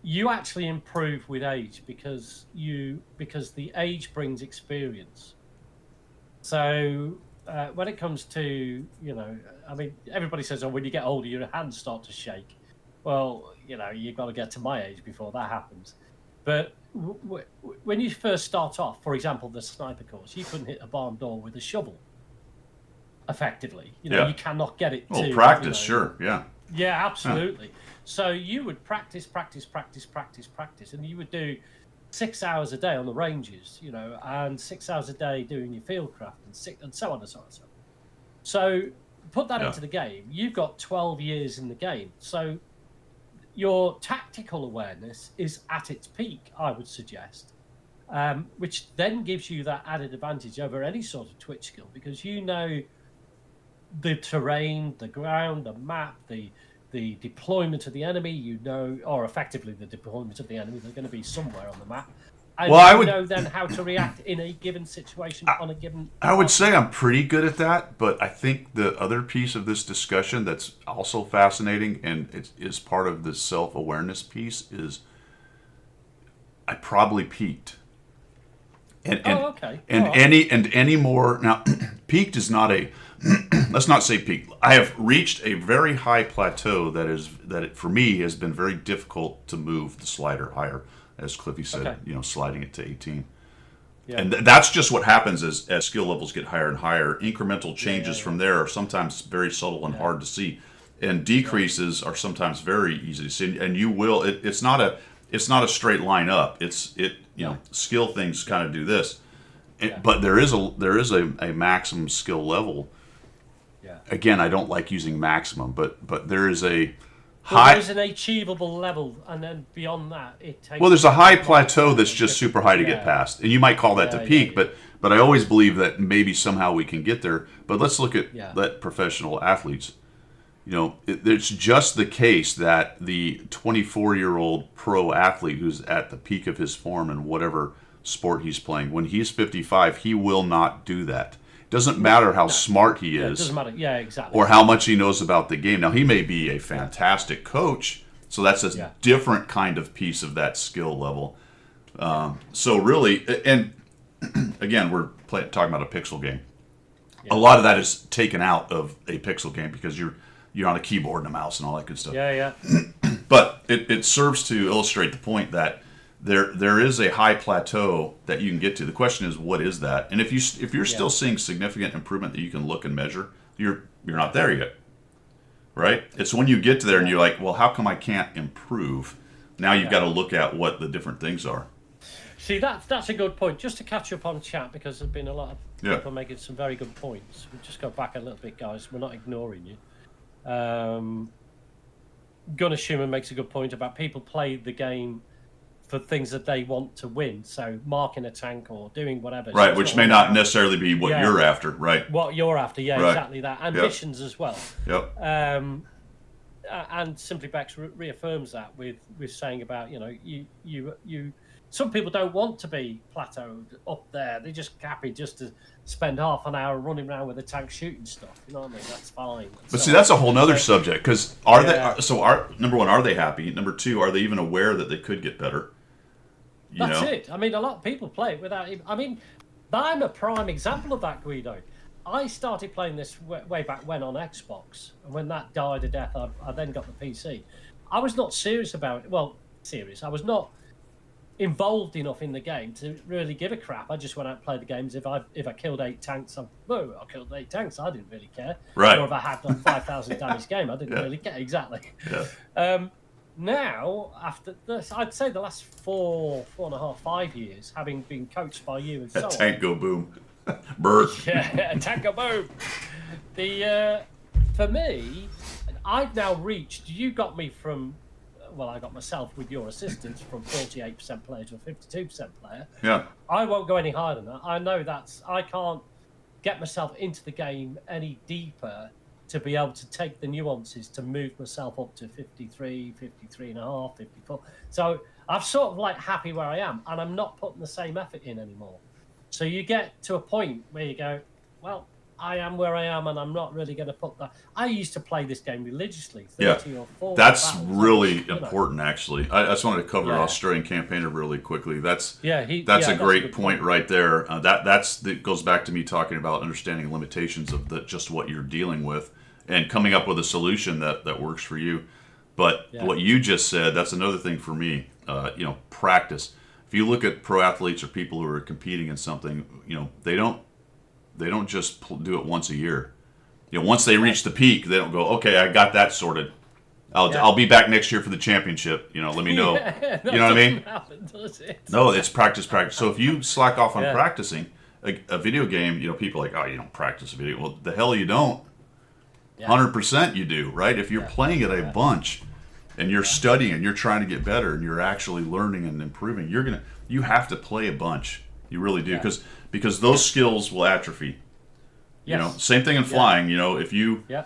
you actually improve with age because the age brings experience. So when it comes to, I mean, everybody says, oh, when you get older, your hands start to shake. Well, you've got to get to my age before that happens. But when you first start off, for example, the sniper course, you couldn't hit a barn door with a shovel effectively. Yeah. You cannot get it Well, to practice, sure, yeah. Yeah, absolutely. So you would practice, and you would do 6 hours a day on the ranges, and 6 hours a day doing your fieldcraft and so on and so on and so on. So put that Yeah. into the game. You've got 12 years in the game. So your tactical awareness is at its peak, I would suggest, which then gives you that added advantage over any sort of twitch skill because you know the terrain, the ground, the map, the deployment of the enemy, or effectively the deployment of the enemy. They're going to be somewhere on the map. And Well, I would know then how to react in a given situation on a given. I would say I'm pretty good at that, but I think the other piece of this discussion that's also fascinating and it is part of the self-awareness piece is I probably peaked. And Okay. And All right. any more now peaked is not a let's not say peaked. I have reached a very high plateau for me has been very difficult to move the slider higher, as Cliffy said, Okay. sliding it to 18. Yeah. And that's just what happens as skill levels get higher and higher. Incremental changes from there are sometimes very subtle and hard to see, and decreases are sometimes very easy to see. And you will. It's not a straight line up. Skill things kind of do this, but there is a maximum skill level. Yeah. Again, I don't like using maximum, but there is a Well, high. there's an achievable level, and then beyond that, it takes. Well, there's a high plateau that's just super high to get Yeah. past, and you might call that the Yeah, peak. yeah. But I always believe that maybe somehow we can get there. But let's look at Yeah. that professional athletes. It's just the case that the 24-year-old pro athlete who's at the peak of his form in whatever sport he's playing, when he's 55, he will not do that. Doesn't matter how smart he Yeah, it is doesn't matter. Yeah, exactly. or how much he knows about the game. Now, he may be a fantastic coach, so that's a different kind of piece of that skill level. So really, and again, we're talking about a pixel game. A lot of that is taken out of a pixel game because you're on a keyboard and a mouse and all that good stuff. Yeah. But it serves to illustrate the point that there is a high plateau that you can get to. The question is, what is that? And if you're still seeing significant improvement that you can look and measure, you're not there yet, right? It's when you get to there and you're like, well, how come I can't improve? Now you've got to look at what the different things are. See, that's a good point. Just to catch up on chat, because there's been a lot of people making some very good points. We'll just go back a little bit, guys. We're not ignoring you. Gunnar Schumann makes a good point about people play the game for things that they want to win. So marking a tank or doing whatever. Right, which may not necessarily be what you're after, right? What you're after, yeah, Right. exactly that. Ambitions as well. Yep. And Simply Bex reaffirms that with saying about, you some people don't want to be plateaued up there. They're just happy just to spend half an hour running around with a tank shooting stuff. You know what I mean? That's fine. But see, that's a whole nother subject because number one, are they happy? Number two, are they even aware that they could get better? That's it. I mean, a lot of people play it without. I mean, I'm a prime example of that, Guido. I started playing this way back when on Xbox, and when that died a death, I then got the PC. I was not serious about it. Well, serious. I was not involved enough in the game to really give a crap. I just went out and played the games. If I killed 8 tanks, I killed 8 tanks. I didn't really care. Right. Or if I had like 5,000 damage game, I didn't really care. Exactly. Yeah. Now, after this, I'd say the last 4.5, 5 years, having been coached by you and so on. Tank go boom. Birth. Yeah, tank go boom. For me, I've now reached. You got me from. Well, I got myself with your assistance from 48% player to a 52% player. Yeah. I won't go any higher than that. I know I can't get myself into the game any deeper to be able to take the nuances to move myself up to 53, 53 and a half, 54. So I'm sort of like happy where I am, and I'm not putting the same effort in anymore. So you get to a point where you go, well, I am where I am, and I'm not really going to put that. I used to play this game religiously, 30 or 40. That's battles, really important, actually. I just wanted to cover Yeah. Australian Campaigner really quickly. That's a that's great a good point right there. That goes back to me talking about understanding limitations of just what you're dealing with and coming up with a solution that works for you. But Yeah. what you just said, that's another thing for me. Practice. If you look at pro athletes or people who are competing in something, they don't just do it once a year. Once they reach the peak, they don't go, okay, I got that sorted. I'll be back next year for the championship. Let me know. That You know what I mean? doesn't happen, does it? No, it's practice. So if you slack off on Yeah. practicing a video game, people are like, oh, you don't practice a video. Well, the hell you don't. Yeah. 100% you do, right? If you're playing it a bunch and you're studying and you're trying to get better and you're actually learning and improving, you have to play a bunch. You really do, Yeah. because those skills will atrophy. Yes. Same thing in flying. If you Yeah.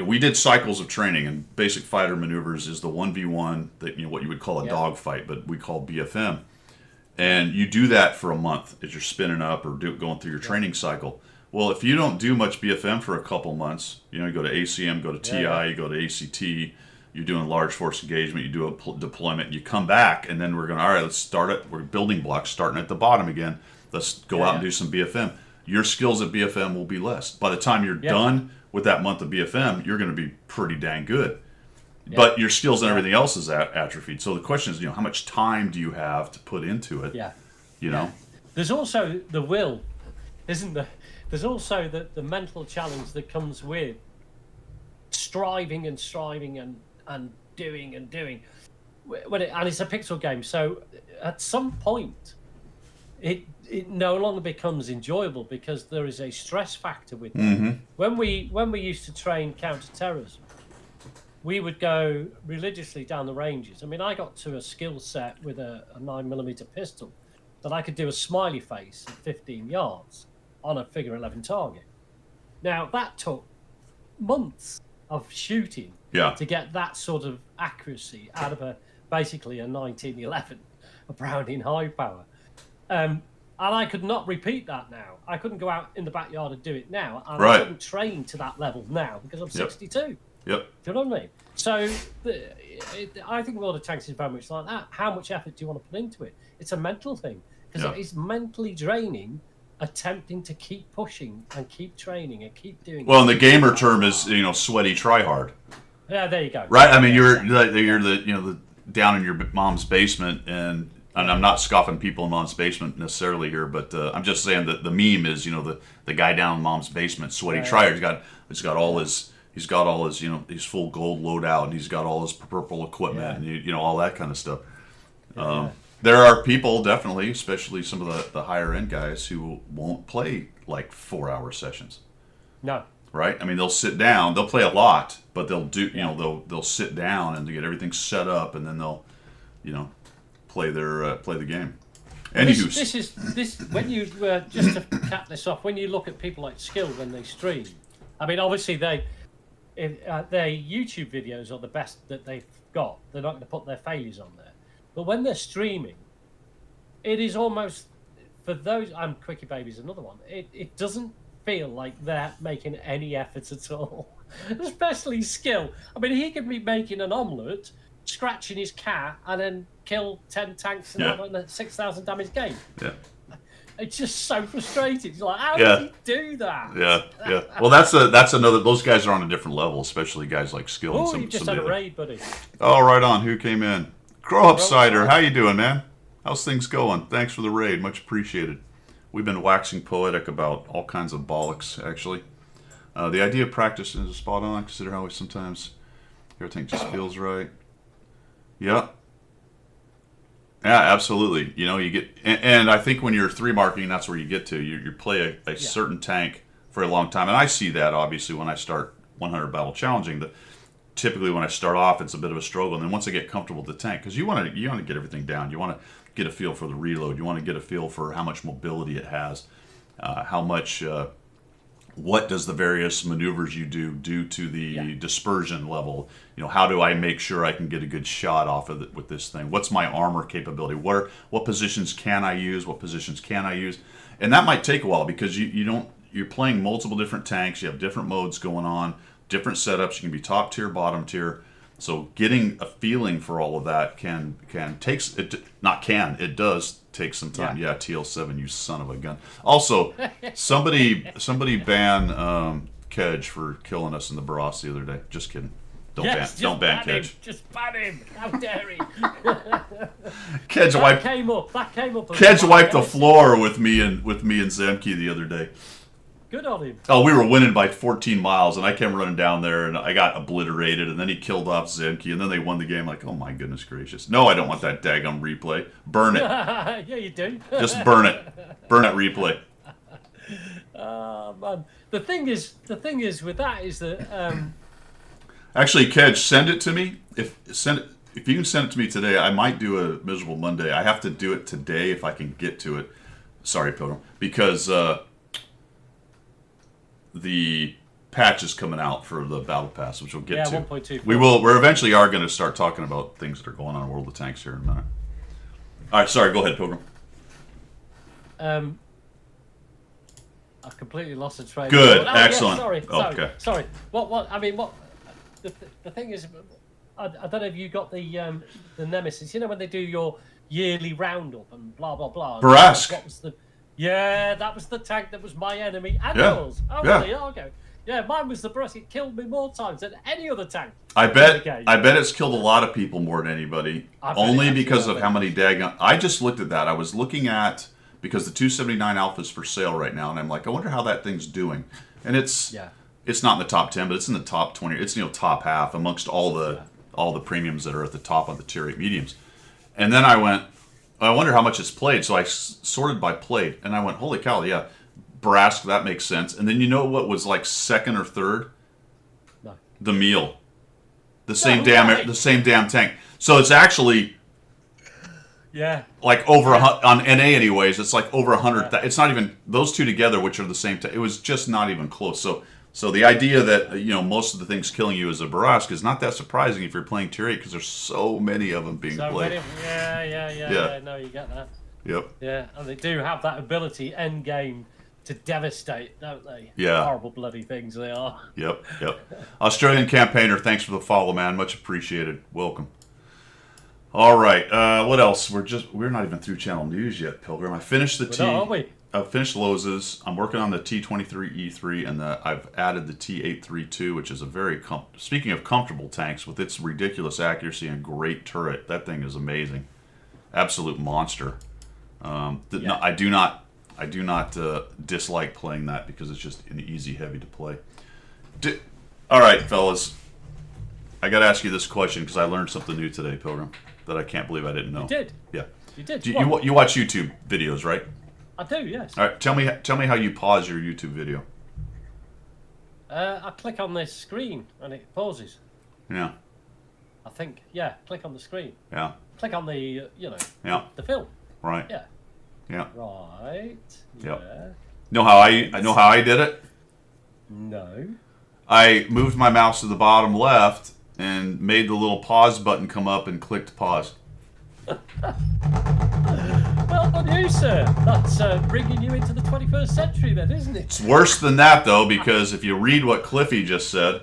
we did cycles of training, and basic fighter maneuvers is the 1v1 that what you would call a dog fight, but we call BFM. And you do that for a month as you're spinning up or going through your training cycle. Well, if you don't do much BFM for a couple months, you go to ACM, go to TI, you go to ACT, you're doing large force engagement, you do a deployment, you come back, and then all right, let's start it. We're building blocks, starting at the bottom again. Let's go out and do some BFM. Your skills at BFM will be less. By the time you're done with that month of BFM, you're going to be pretty dang good. Yeah. But your skills and everything else is atrophied. So the question is, how much time do you have to put into it? Yeah. There's also the will, isn't there? There's also the mental challenge that comes with striving and doing and doing. And it's a pixel game, so at some point, it no longer becomes enjoyable because there is a stress factor with that. Mm-hmm. When we used to train counter-terrorism, we would go religiously down the ranges. I mean, I got to a skill set with a 9mm pistol that I could do a smiley face at 15 yards on a figure 11 target. Now, that took months of shooting to get that sort of accuracy out of basically a 1911, a Browning high power. And I could not repeat that now. I couldn't go out in the backyard and do it now. And I couldn't train to that level now because I'm 62. Yep. Do you know what I mean? So I think World of Tanks is very much like that. How much effort do you want to put into it? It's a mental thing because it is mentally draining attempting to keep pushing and keep training and keep doing and the gamer term is, sweaty tryhard. Yeah, there you go. Right? I mean, you're the down in your mom's basement, and I'm not scoffing people in mom's basement necessarily here, but I'm just saying that the meme is, the guy down in mom's basement, sweaty tryhard. He's got all his his full gold loadout, and he's got all his purple equipment, and all that kind of stuff. There are people, definitely, especially some of the higher end guys, who won't play like 4-hour sessions. No. Right? I mean, they'll sit down. They'll play a lot, but they'll do. They'll sit down and to get everything set up, and then they'll, play the game. Anywho, this when you just to cap this off, when you look at people like Skill when they stream, I mean, obviously their YouTube videos are the best that they've got. They're not going to put their failures on there. But when they're streaming, it is almost, for those, Quickie Baby's another one, it doesn't feel like they're making any efforts at all. Especially Skill. I mean, he could be making an omelette, scratching his cat, and then kill 10 tanks and have a 6,000 damage game. Yeah. It's just so frustrating. It's like, how does he do that? Yeah. Well, that's another. Those guys are on a different level, especially guys like Skill. Oh, you just had a raid, buddy. Oh, right on. Who came in? Grow Up Cider. How you doing, man? How's things going? Thanks for the raid. Much appreciated. We've been waxing poetic about all kinds of bollocks, actually. The idea of practice is spot on. Consider how sometimes everything just feels right. Yeah. Yeah, absolutely. You get, and I think when you're 3-marking, that's where you get to. You play a certain tank for a long time, and I see that obviously when I start 100 battle challenging. That typically when I start off, it's a bit of a struggle, and then once I get comfortable with the tank, because you want to get everything down. You want to get a feel for the reload. You want to get a feel for how much mobility it has, how much. What does the various maneuvers you do to the dispersion level? How do I make sure I can get a good shot off of it with this thing? What's my armor capability? What positions can I use? What positions can I use? And that might take a while because you're playing multiple different tanks. You have different modes going on, different setups. You can be top tier, bottom tier. So getting a feeling for all of that it does take some time. Yeah, TL7, you son of a gun. Also, somebody ban Kedge for killing us in the Barras the other day. Just kidding. Don't ban him. Kedge. Just ban him. How dare he? Kedge That wiped came up. as Kedge well. wiped the floor with me and Zemke the other day. Good on him. Oh, we were winning by 14 miles, and I came running down there, and I got obliterated, and then he killed off Zemke, and then they won the game. Like, oh my goodness gracious. No, I don't want that daggum replay. Burn it. Yeah, you do. Just burn it. Burn that replay. Oh man. The thing is with that is that Actually, Kedge, send it to me. If you can send it to me today, I might do a miserable Monday. I have to do it today if I can get to it. Sorry, Pilgrim, because the patch is coming out for the battle pass, which we'll get to. 1.2. We're eventually going to start talking about things that are going on in World of Tanks here in a minute. All right, sorry. Go ahead, Pilgrim. I completely lost the train. Good, yeah, excellent. sorry. Okay. Sorry. What? I mean, what? The thing is, I don't know if you got the Nemesis. You know when they do your yearly roundup and blah blah blah. Barask. What was the? Yeah, that was the tank that was my enemy and Yeah. yours. Oh, Yeah. there you go. Yeah, mine was the Barask. It killed me more times than any other tank. I in bet the game. it's killed a lot of people more than anybody. I bet Only it because of absolutely how many daggone. I just looked at that. I was looking at because the 279 Alpha is for sale right now, and I'm like, I wonder how that thing's doing. And it's not in the top 10, but it's in the top 20. It's top half amongst all the premiums that are at the top of the tier 8 mediums. And then I went, I wonder how much it's played. So I sorted by played, and I went, holy cow, yeah, Barask, that makes sense. And then you know what was like second or third? No. The meal. The way. same damn tank. So it's actually Yeah. like over on NA anyways. It's like over 100. It's not even those two together, which are the same. It was just not even close. So the idea that most of the things killing you is a Barask is not that surprising if you're playing tier 8 because there's so many of them being played. Yeah. No, you get that. Yep. Yeah, and they do have that ability end game to devastate, don't they? Yeah. Horrible bloody things they are. Yep. Australian campaigner, thanks for the follow, man. Much appreciated. Welcome. All right. What else? We're not even through channel news yet, Pilgrim. I finished the T. Are we? I've finished Loz's. I'm working on the T23E3, and I've added the T832, which is a very speaking of comfortable tanks with its ridiculous accuracy and great turret. That thing is amazing, absolute monster. No, I do not dislike playing that because it's just an easy heavy to play. All right, fellas. I got to ask you this question because I learned something new today, Pilgrim, that I can't believe I didn't know. You did? Yeah. You did? You watch YouTube videos, right? I do, yes. All right. Tell me how you pause your YouTube video. I click on this screen and it pauses. Yeah. I think, yeah, click on the screen. Yeah. Click on the, Yeah. the film. Right. Yeah. Yeah. Right. Yep. Yeah. Know how I did it? No. I moved my mouse to the bottom left and made the little pause button come up and clicked pause. Well done you, sir. That's bringing you into the 21st century then, isn't it? It's worse than that, though, because if you read what Cliffy just said...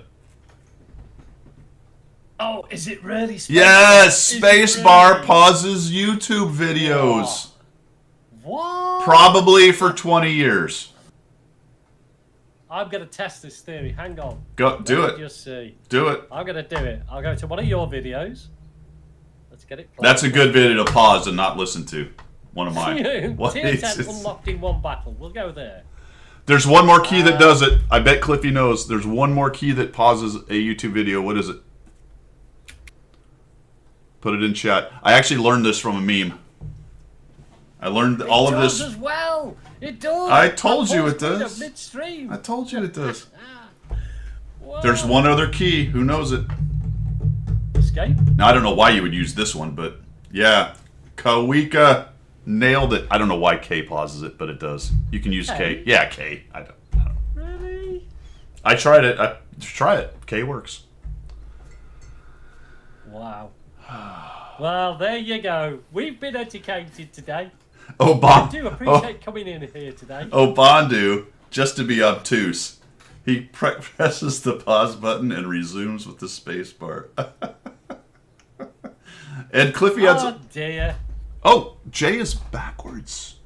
Oh, is it really Spacebar? Yes! Is it Spacebar really? pauses YouTube videos. What? Probably for 20 years. I'm going to test this theory. Hang on. Do Let it. me just see. Do it. I'm going to do it. I'll go to one of your videos. Let's get it played. That's a good video to pause and not listen to. One of mine. What Tier is 10 it? unlocked in one battle. We'll go there. There's one more key that does it. I bet Cliffy knows. There's one more key that pauses a YouTube video. What is it? Put it in chat. I actually learned this from a meme. I learned all of this. It does as well. It does. I told you it does. Midstream. I told you it does. Whoa. There's one other key. Who knows it? Escape. Now, I don't know why you would use this one, but yeah. Kawika nailed it. I don't know why K pauses it, but it does. You can use K. Yeah, K. I don't know. Really? I tried it. Try it. K works. Wow. Well, there you go. We've been educated today. I do appreciate coming in here today. Bondu, just to be obtuse, he presses the pause button and resumes with the space bar. And Cliffy adds... Oh, dear. Oh, J is backwards.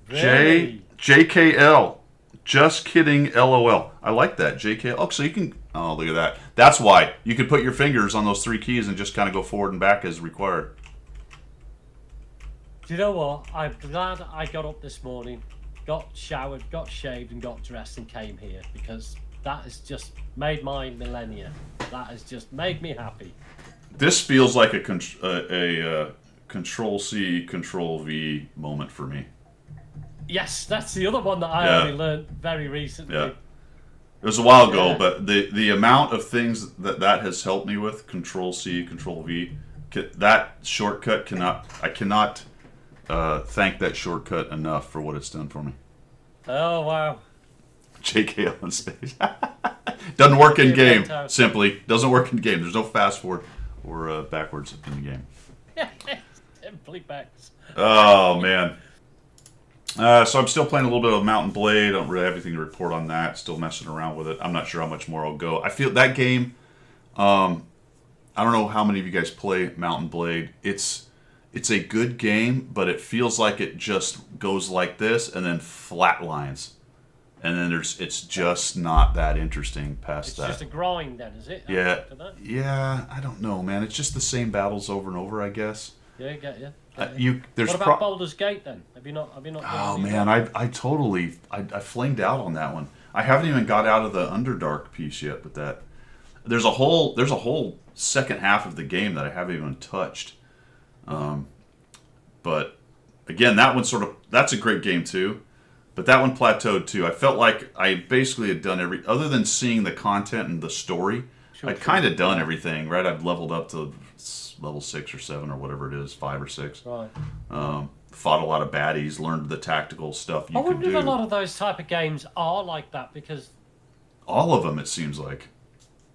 Really? JKL. Just kidding, LOL. I like that, JK. Oh, so you can. Oh, look at that. That's why you could put your fingers on those 3 keys and just kind of go forward and back as required. Do you know what? I'm glad I got up this morning, got showered, got shaved, and got dressed and came here, because that has just made my millennia. That has just made me happy. This feels like a Control C, Control V moment for me. Yes, that's the other one that I only learned very recently. Yeah. It was a while ago, but the amount of things that has helped me with Control C, Control V, that shortcut I cannot thank that shortcut enough for what it's done for me. Oh, wow. JK on stage. Doesn't work in game. Simply doesn't work in game. There's no fast forward or backwards in the game. Simply backs. Oh man. So I'm still playing a little bit of Mountain Blade. I don't really have anything to report on that. Still messing around with it. I'm not sure how much more I'll go. I feel that game. I don't know how many of you guys play Mountain Blade. It's a good game, but it feels like it just goes like this and then flatlines. And then it's just not that interesting past that. It's just a grind then, is it? Yeah. Yeah, I don't know, man. It's just the same battles over and over, I guess. Yeah, I get you. There's what about Baldur's Gate then? Have you not? Oh man, I totally flinged out on that one. I haven't even got out of the Underdark piece yet, but that there's a whole second half of the game that I haven't even touched. But again, that's a great game too. But that one plateaued too. I felt like I basically had done other than seeing the content and the story, I'd kind of done everything, right? I'd leveled up to level 6 or 7 or whatever it is, 5 or 6. Right. Fought a lot of baddies, learned the tactical stuff you could do. I wonder if a lot of those type of games are like that, because all of them, it seems like.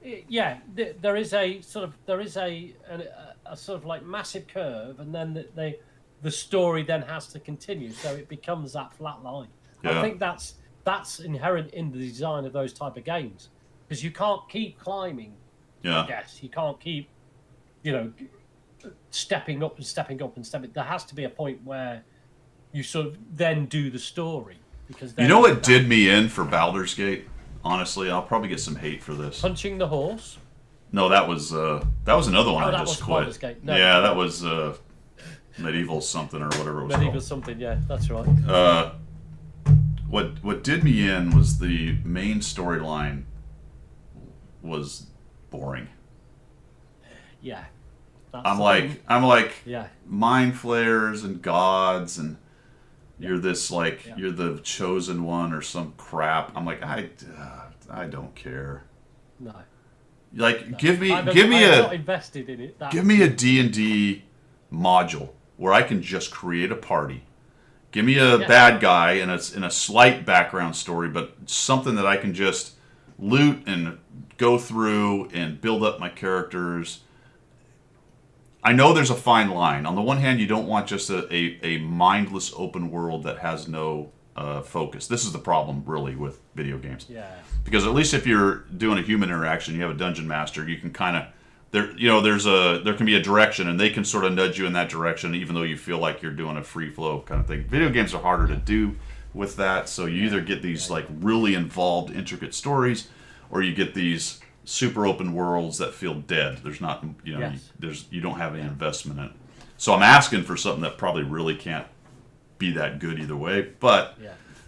Yeah, there is a sort of like massive curve, and then the story then has to continue, so it becomes that flat line. Yeah. I think that's inherent in the design of those type of games, because you can't keep climbing. Yeah. I guess you can't keep, stepping up and stepping up and stepping. There has to be a point where you sort of then do the story, because then what did me in for Baldur's Gate? Honestly, I'll probably get some hate for this. Punching the horse. No, that was another one I just quit. No, yeah, that was Medieval something or whatever it was Medieval called. something, yeah, that's right. What did me in was the main storyline was boring. Yeah. I'm like yeah. mind flayers and gods and you're this you're the chosen one or some crap. I'm like I don't care. No. Give me I'm not invested in it. Give me a D&D module where I can just create a party. Give me a bad guy in a slight background story, but something that I can just loot and go through and build up my characters. I know there's a fine line. On the one hand, you don't want just a mindless open world that has no focus. This is the problem, really, with video games. Yeah. Because at least if you're doing a human interaction, you have a dungeon master, you can kind of there can be a direction, and they can sort of nudge you in that direction, even though you feel like you're doing a free flow kind of thing. Video games are harder to do with that, so you either get these really involved, intricate stories, or you get these super open worlds that feel dead. There's not, you don't have any investment in it. So I'm asking for something that probably really can't be that good either way. But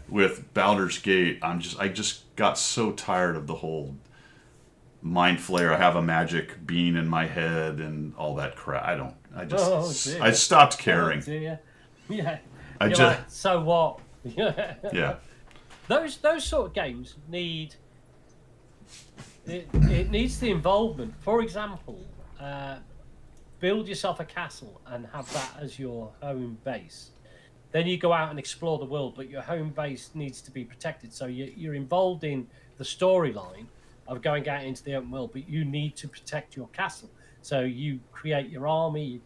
with Baldur's Gate, I just got so tired of the whole mind flare. I have a magic bean in my head and all that crap. I stopped caring. Yeah. So what? Yeah. Those sort of games need. It needs the involvement. For example, build yourself a castle and have that as your home base. Then you go out and explore the world, but your home base needs to be protected. So you're involved in the storyline of going out into the open world, but you need to protect your castle. So you create your army,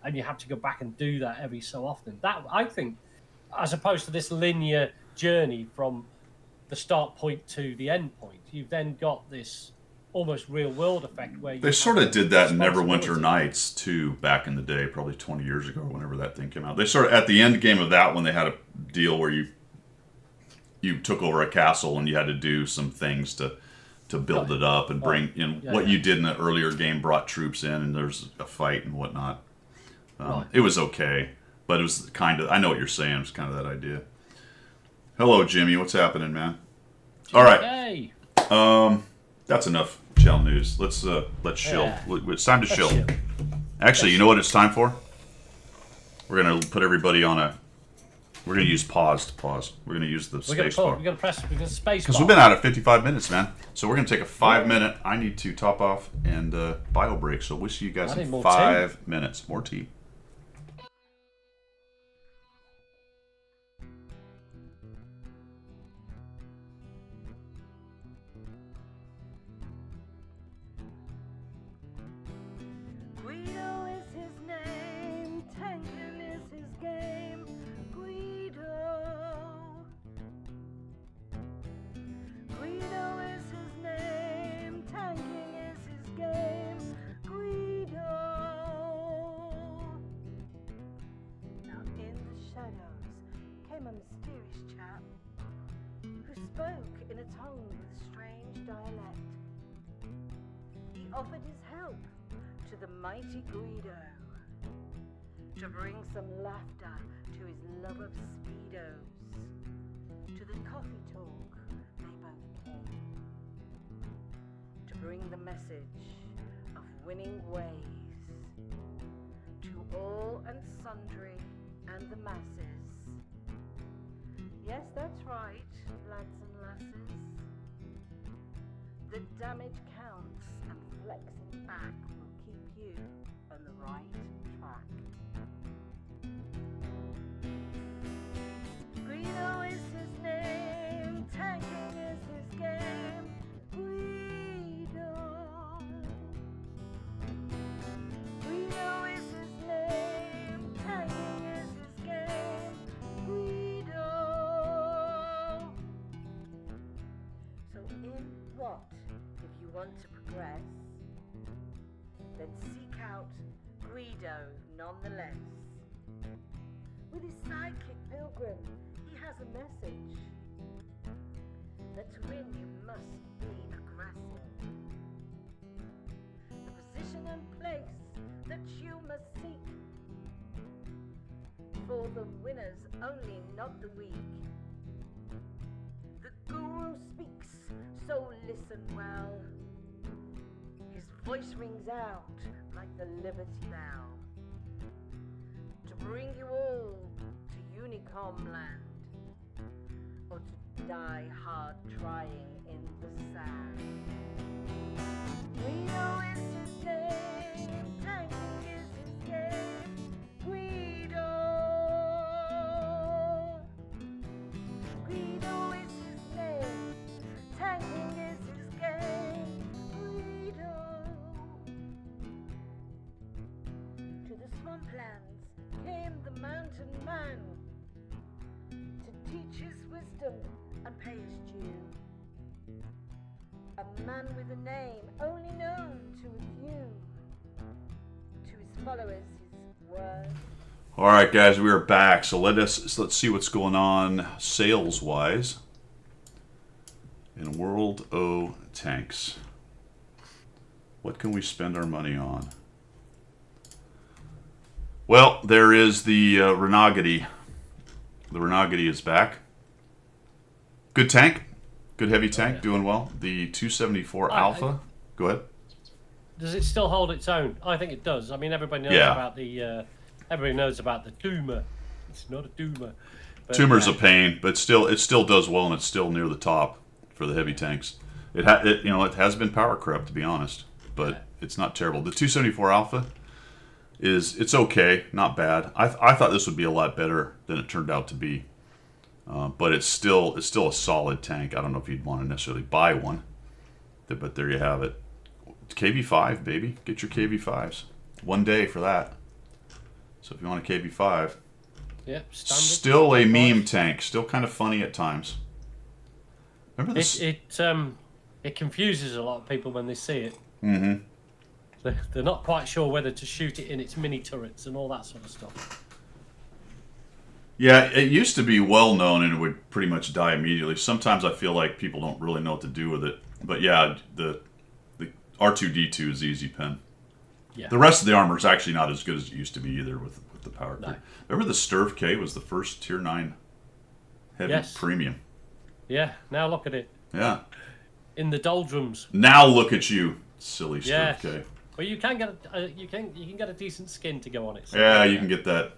and you have to go back and do that every so often. That, I think, as opposed to this linear journey from the start point to the end point, you've then got this almost real world effect where they sort of did that in Neverwinter Nights too back in the day, probably 20 years ago, whenever that thing came out. They sort of at the end game of that one, they had a deal where you took over a castle and you had to do some things to build it up and bring in what you did in the earlier game brought troops in and there's a fight and whatnot. It was okay, but it was kind of, I know what you're saying, it was kind of that idea. Hello, Jimmy, what's happening, man? All right. Hey. That's enough Chell news. Let's shill. Yeah. It's time to shill. Actually, you know what it's time for? We're gonna put everybody on a. We're gonna use pause to pause. We're gonna use the space bar. We're gonna space Because bar. we've been out at 55 minutes, man. So we're gonna take a 5-minute. I need to top off and bio break. So we'll see you guys in 5 minutes. More tea. Guido is his name, tanking is his game. Guido. Guido is his name, tanking is his game. Guido. Now in the shadows came a mysterious chap who spoke in a tongue with strange dialect. He offered his help to the mighty Guido, to bring some laughter to his love of speedos. To the coffee talk they both came, to bring the message of winning ways to all and sundry and the masses. Yes, that's right, lads and lasses. The damage counts and flexing back will keep you on the right track. Guido is his name, tanking is his game. Guido. Guido is his name, tanking is his game. Guido. So in what, if you want to progress, then seek out Guido nonetheless. With his sidekick Pilgrim, he has a message that to win you must be aggressive. The position and place that you must seek, for the winners only, not the weak. The guru speaks, so listen well. His voice rings out like the Liberty Bell, to bring you all to Unicom land, or to die hard trying in the sand. Guido is his name, tanking is his game. Guido. Guido is his name, tanking is his game. Guido. To the swamplands came the mountain man, to teach his wisdom and pay his due. A man with a name only known to a few. To his followers his word. All right, guys, we are back. So let's see what's going on sales wise in World O Tanks. What can we spend our money on? Well, there is the Renagati. The Renagati is back. Good tank. Good heavy tank, doing well. The 274 Alpha. Go ahead. Does it still hold its own? I think it does. I mean, everybody knows about the Duma. It's not a Duma. But, Tumor's a pain, but it still does well, and it's still near the top for the heavy tanks. It has been power corrupt, to be honest, but it's not terrible. The 274 Alpha it's okay, not bad. I thought this would be a lot better than it turned out to be, but it's still a solid tank. I don't know if you'd want to necessarily buy one, but there you have it. KV5, baby, get your KV5s. One day for that. So if you want a KV5, yep, standard. Still a meme tank, still kind of funny at times. Remember this? It confuses a lot of people when they see it. Mm-hmm. They're not quite sure whether to shoot it in its mini turrets and all that sort of stuff. Yeah, it used to be well known and it would pretty much die immediately. Sometimes I feel like people don't really know what to do with it. But yeah, the R2D2 is the easy pen. Yeah. The rest of the armor is actually not as good as it used to be either with the power No. creep. Remember the Sturv K was the first tier 9 heavy Yes. premium. Yeah. Now look at it Yeah. in the doldrums. Now look at you, silly Sturv Yes. K. Well, you can get you can get a decent skin to go on it. So Yeah, you can get that.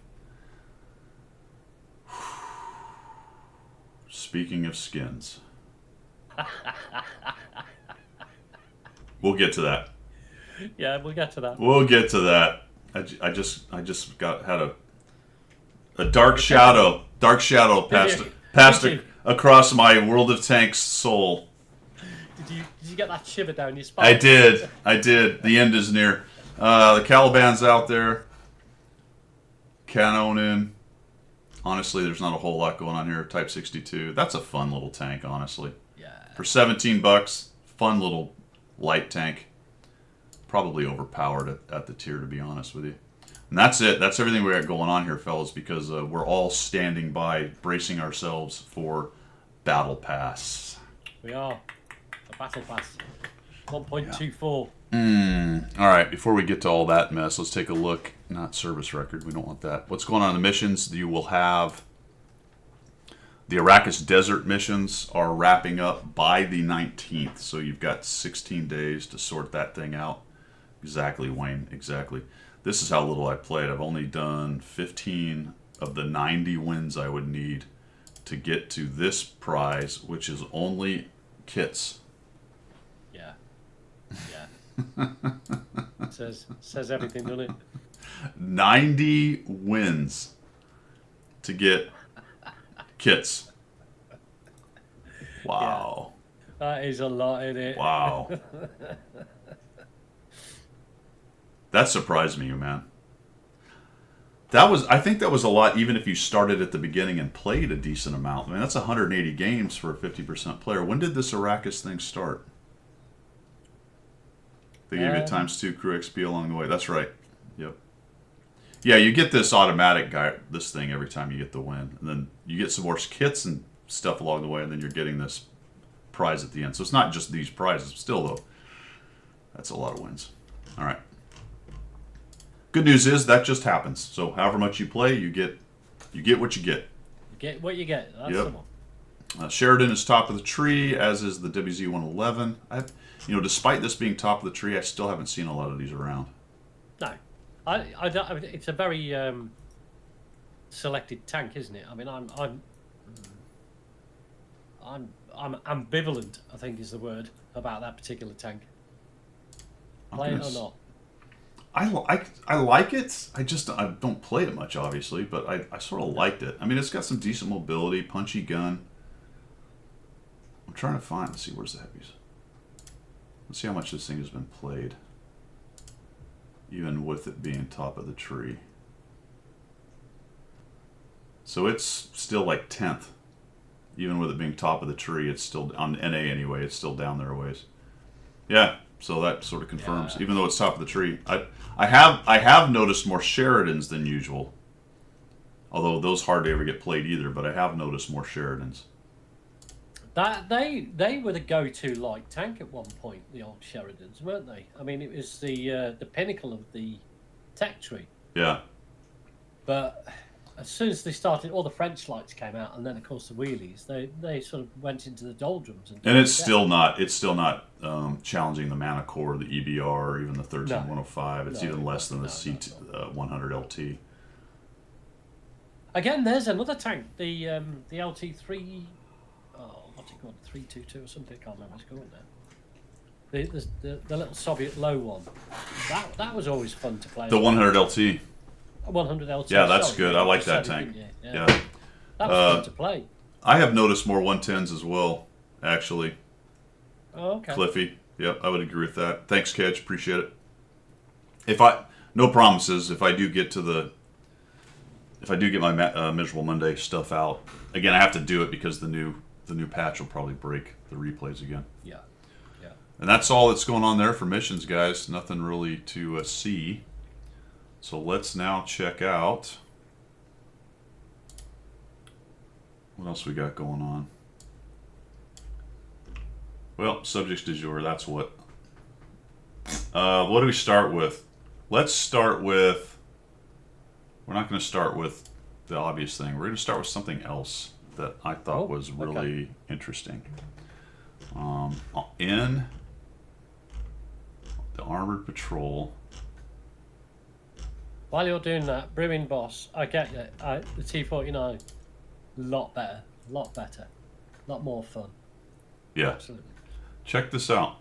Speaking of skins. We'll get to that. Yeah, we'll get to that. We'll get to that. I just had a dark shadow passed Did you? across my World of Tanks soul. Did you get that shiver down your spine? I did. The end is near. The Caliban's out there. Canonin. Honestly, there's not a whole lot going on here. Type 62. That's a fun little tank, honestly. Yeah. For $17, fun little light tank. Probably overpowered at the tier, to be honest with you. And that's it. That's everything we got going on here, fellas, because we're all standing by, bracing ourselves for Battle Pass. We are. A battle pass. 1.24. All right, before we get to all that mess, let's take a look. Not service record. We don't want that. What's going on in the missions? You will have the Arrakis Desert missions are wrapping up by the 19th. So you've got 16 days to sort that thing out. Exactly, Wayne. Exactly. This is how little I played. I've only done 15 of the 90 wins I would need to get to this prize, which is only kits. Yeah. Yeah. says everything, doesn't it? 90 wins to get kits. Wow. That is a lot, isn't it? Wow. That surprised me, man. I think that was a lot even if you started at the beginning and played a decent amount. I mean, that's 180 games for a 50% player. When did this Arrakis thing start? They gave you ×2 crew XP along the way. That's right. Yep. Yeah, you get this automatic this thing every time you get the win. And then you get some more kits and stuff along the way, and then you're getting this prize at the end. So it's not just these prizes. Still, though, that's a lot of wins. All right. Good news is that just happens. So however much you play, you get what you get. You get what you get. That's Yep. the one. Sheridan is top of the tree, as is the WZ-111. Despite this being top of the tree, I still haven't seen a lot of these around. No. I don't, it's a very selected tank, isn't it? I mean, I'm ambivalent, I think is the word, about that particular tank. Play it or not. I like it. I don't play it much, obviously, but I sort of liked it. I mean, it's got some decent mobility, punchy gun. I'm trying to find. Let's see, where's the heavies? Let's see how much this thing has been played, even with it being top of the tree. So it's still like 10th, even with it being top of the tree. It's still on NA anyway. It's still down there a ways. Yeah. So that sort of confirms, even though it's top of the tree. I have noticed more Sheridans than usual. Although those hardly ever get played either, but I have noticed more Sheridans. That they were the go-to light tank at one point, the old Sheridans, weren't they? I mean, it was the pinnacle of the tech tree. Yeah. But as soon as they started, all the French lights came out, and then of course the wheelies, they sort of went into the doldrums. And it's still not challenging the Mana Core, the EBR, or even the 13105. It's even less than the C100 LT. Again, there's another tank, the LT3. Oh, what's it called? 322 or something. I can't remember what it's called now. The little Soviet low one. That was always fun to play. The 100 LT. 100 LT. Yeah, that's good. I like that tank. Yeah. That was fun to play. I have noticed more 110s as well, actually. Oh, okay. Cliffy. Yep, I would agree with that. Thanks, Kedge. Appreciate it. No promises. If I do get my Miserable Monday stuff out, again, I have to do it because the new patch will probably break the replays again. Yeah. And that's all that's going on there for missions, guys. Nothing really to see. So let's now check out What else we got going on? Well, subject du jour, that's what. What do we start with? Let's start with. We're not going to start with the obvious thing. We're going to start with something else that I thought was really interesting. In the Armored Patrol. While you're doing that, Brewing Boss, I get you. The T49, lot better, lot more fun. Yeah. Absolutely. Check this out.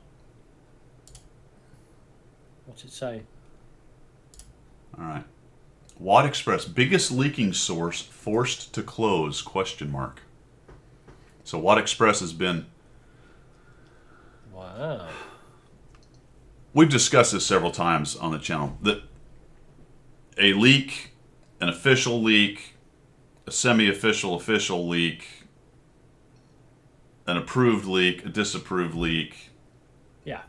What's it say? All right. Watt Express, biggest leaking source forced to close, question mark. So Watt Express has been... Wow. We've discussed this several times on the channel. That a leak, an official leak, a semi-official, official leak, an approved leak, a disapproved leak. Yeah.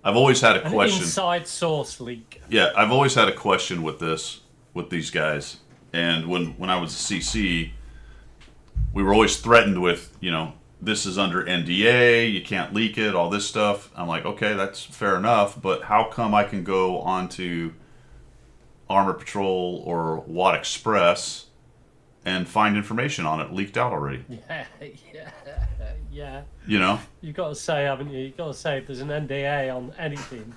I've always had a An question. inside source leak. Yeah, I've always had a question with this, with these guys. And when I was a CC, we were always threatened with, this is under NDA, you can't leak it, all this stuff. I'm like, okay, that's fair enough, but how come I can go onto Armor Patrol or Watt Express and find information on it leaked out already? Yeah. You've got to say, haven't you? You've got to say if there's an NDA on anything,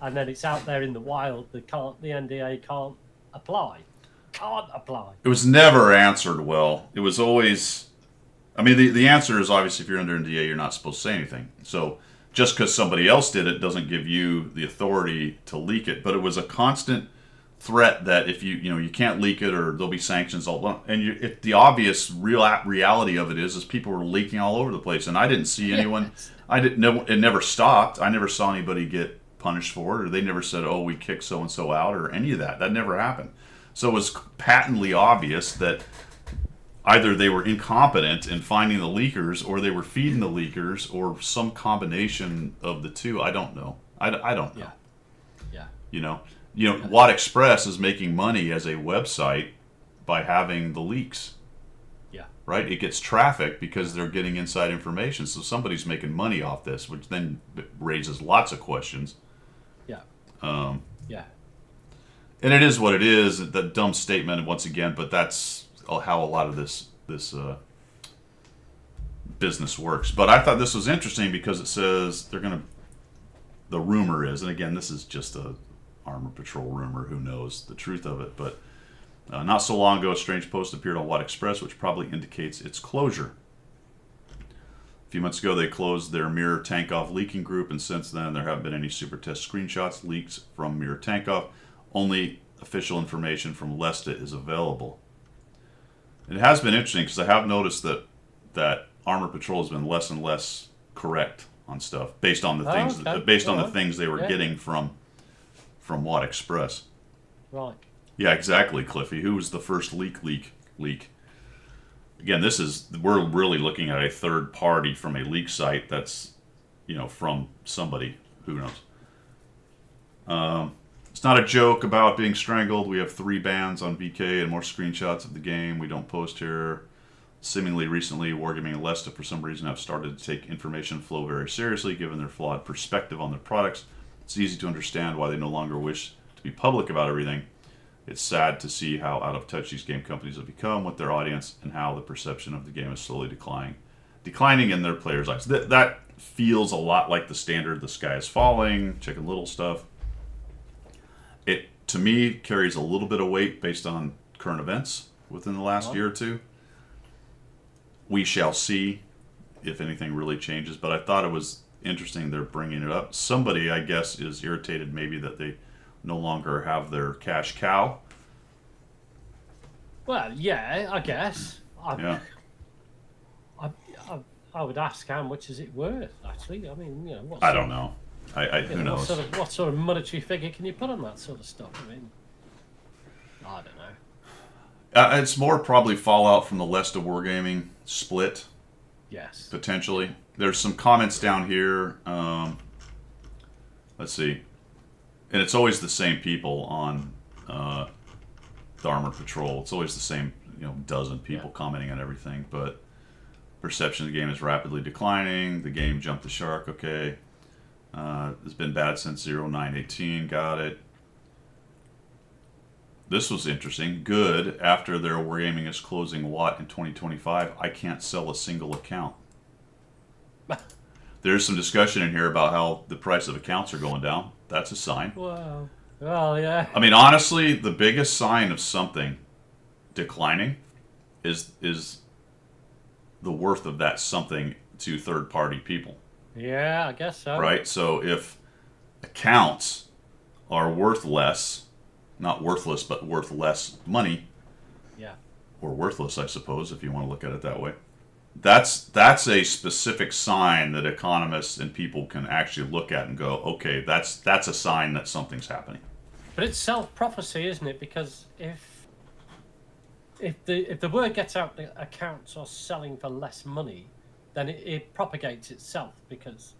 and then it's out there in the wild, the NDA can't apply. It was never answered well. It was always... the answer is obviously if you're under NDA, you're not supposed to say anything. So just because somebody else did it doesn't give you the authority to leak it. But it was a constant threat that if you can't leak it or there'll be sanctions all along. And the obvious reality of it is people were leaking all over the place. And I didn't see anyone. Yes. It never stopped. I never saw anybody get punished for it, or they never said, "Oh, we kicked so and so out," or any of that. That never happened. So it was patently obvious that either they were incompetent in finding the leakers, or they were feeding the leakers, or some combination of the two. I don't know. I don't know. Yeah. Watt Express is making money as a website by having the leaks. Yeah. Right? It gets traffic because they're getting inside information. So somebody's making money off this, which then raises lots of questions. Yeah. Yeah. And it is what it is. That dumb statement once again, but that's how a lot of this business works. But I thought this was interesting because it says the rumor is, and again, this is just a Armor Patrol rumor, who knows the truth of it, but not so long ago a strange post appeared on Watt Express which probably indicates its closure. A few months ago they closed their Mirror Tankoff leaking group, and since then there haven't been any super test screenshots leaked from Mirror Tankoff. Only official information from Lesta is available. It has been interesting because I have noticed that Armor Patrol has been less and less correct on stuff based on the things the things they were getting from Watt Express. Right. Yeah, exactly, Cliffy. Who was the first leak? Again, we're really looking at a third party from a leak site that's from somebody. Who knows? It's not a joke about being strangled. We have 3 bans on VK and more screenshots of the game we don't post here. Seemingly recently, Wargaming and Lesta, for some reason, have started to take information flow very seriously, given their flawed perspective on their products. It's easy to understand why they no longer wish to be public about everything. It's sad to see how out of touch these game companies have become with their audience, and how the perception of the game is slowly declining in their players' eyes. That feels a lot like the standard "the sky is falling," Chicken Little stuff. It, to me, carries a little bit of weight based on current events within the last year or two. We shall see if anything really changes, but I thought it was interesting they're bringing it up. Somebody, I guess, is irritated maybe that they no longer have their cash cow. Well, yeah, I guess. Yeah. I would ask how much is it worth, actually. I mean, I don't know. Who knows? What sort of monetary figure can you put on that sort of stuff? I mean, I don't know. It's more probably fallout from the Lesta Wargaming split. Yes. Potentially. There's some comments down here. Let's see. And it's always the same people on the Armor Patrol. It's always the same, dozen people commenting on everything, but perception of the game is rapidly declining. The game jumped the shark. Okay. It's been bad since 0918. Got it. This was interesting. Good. After their Wargaming is closing what in 2025, I can't sell a single account. There's some discussion in here about how the price of accounts are going down. That's a sign. Wow. Well, yeah. I mean, honestly, the biggest sign of something declining is the worth of that something to third-party people. Yeah, I guess so. Right? So if accounts are worth less, not worthless, but worth less money, Yeah. or worthless, I suppose, if you want to look at it that way, that's a specific sign that economists and people can actually look at and go, okay, that's a sign that something's happening. But it's self-prophecy, isn't it? Because if the word gets out that accounts are selling for less money, then it propagates itself, because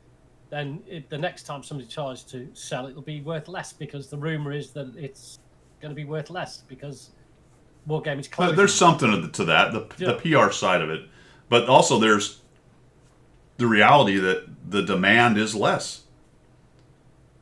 then the next time somebody tries to sell, it'll be worth less, because the rumor is that it's going to be worth less because Wargaming's closing. There's something to that, the PR side of it. But also there's the reality that the demand is less.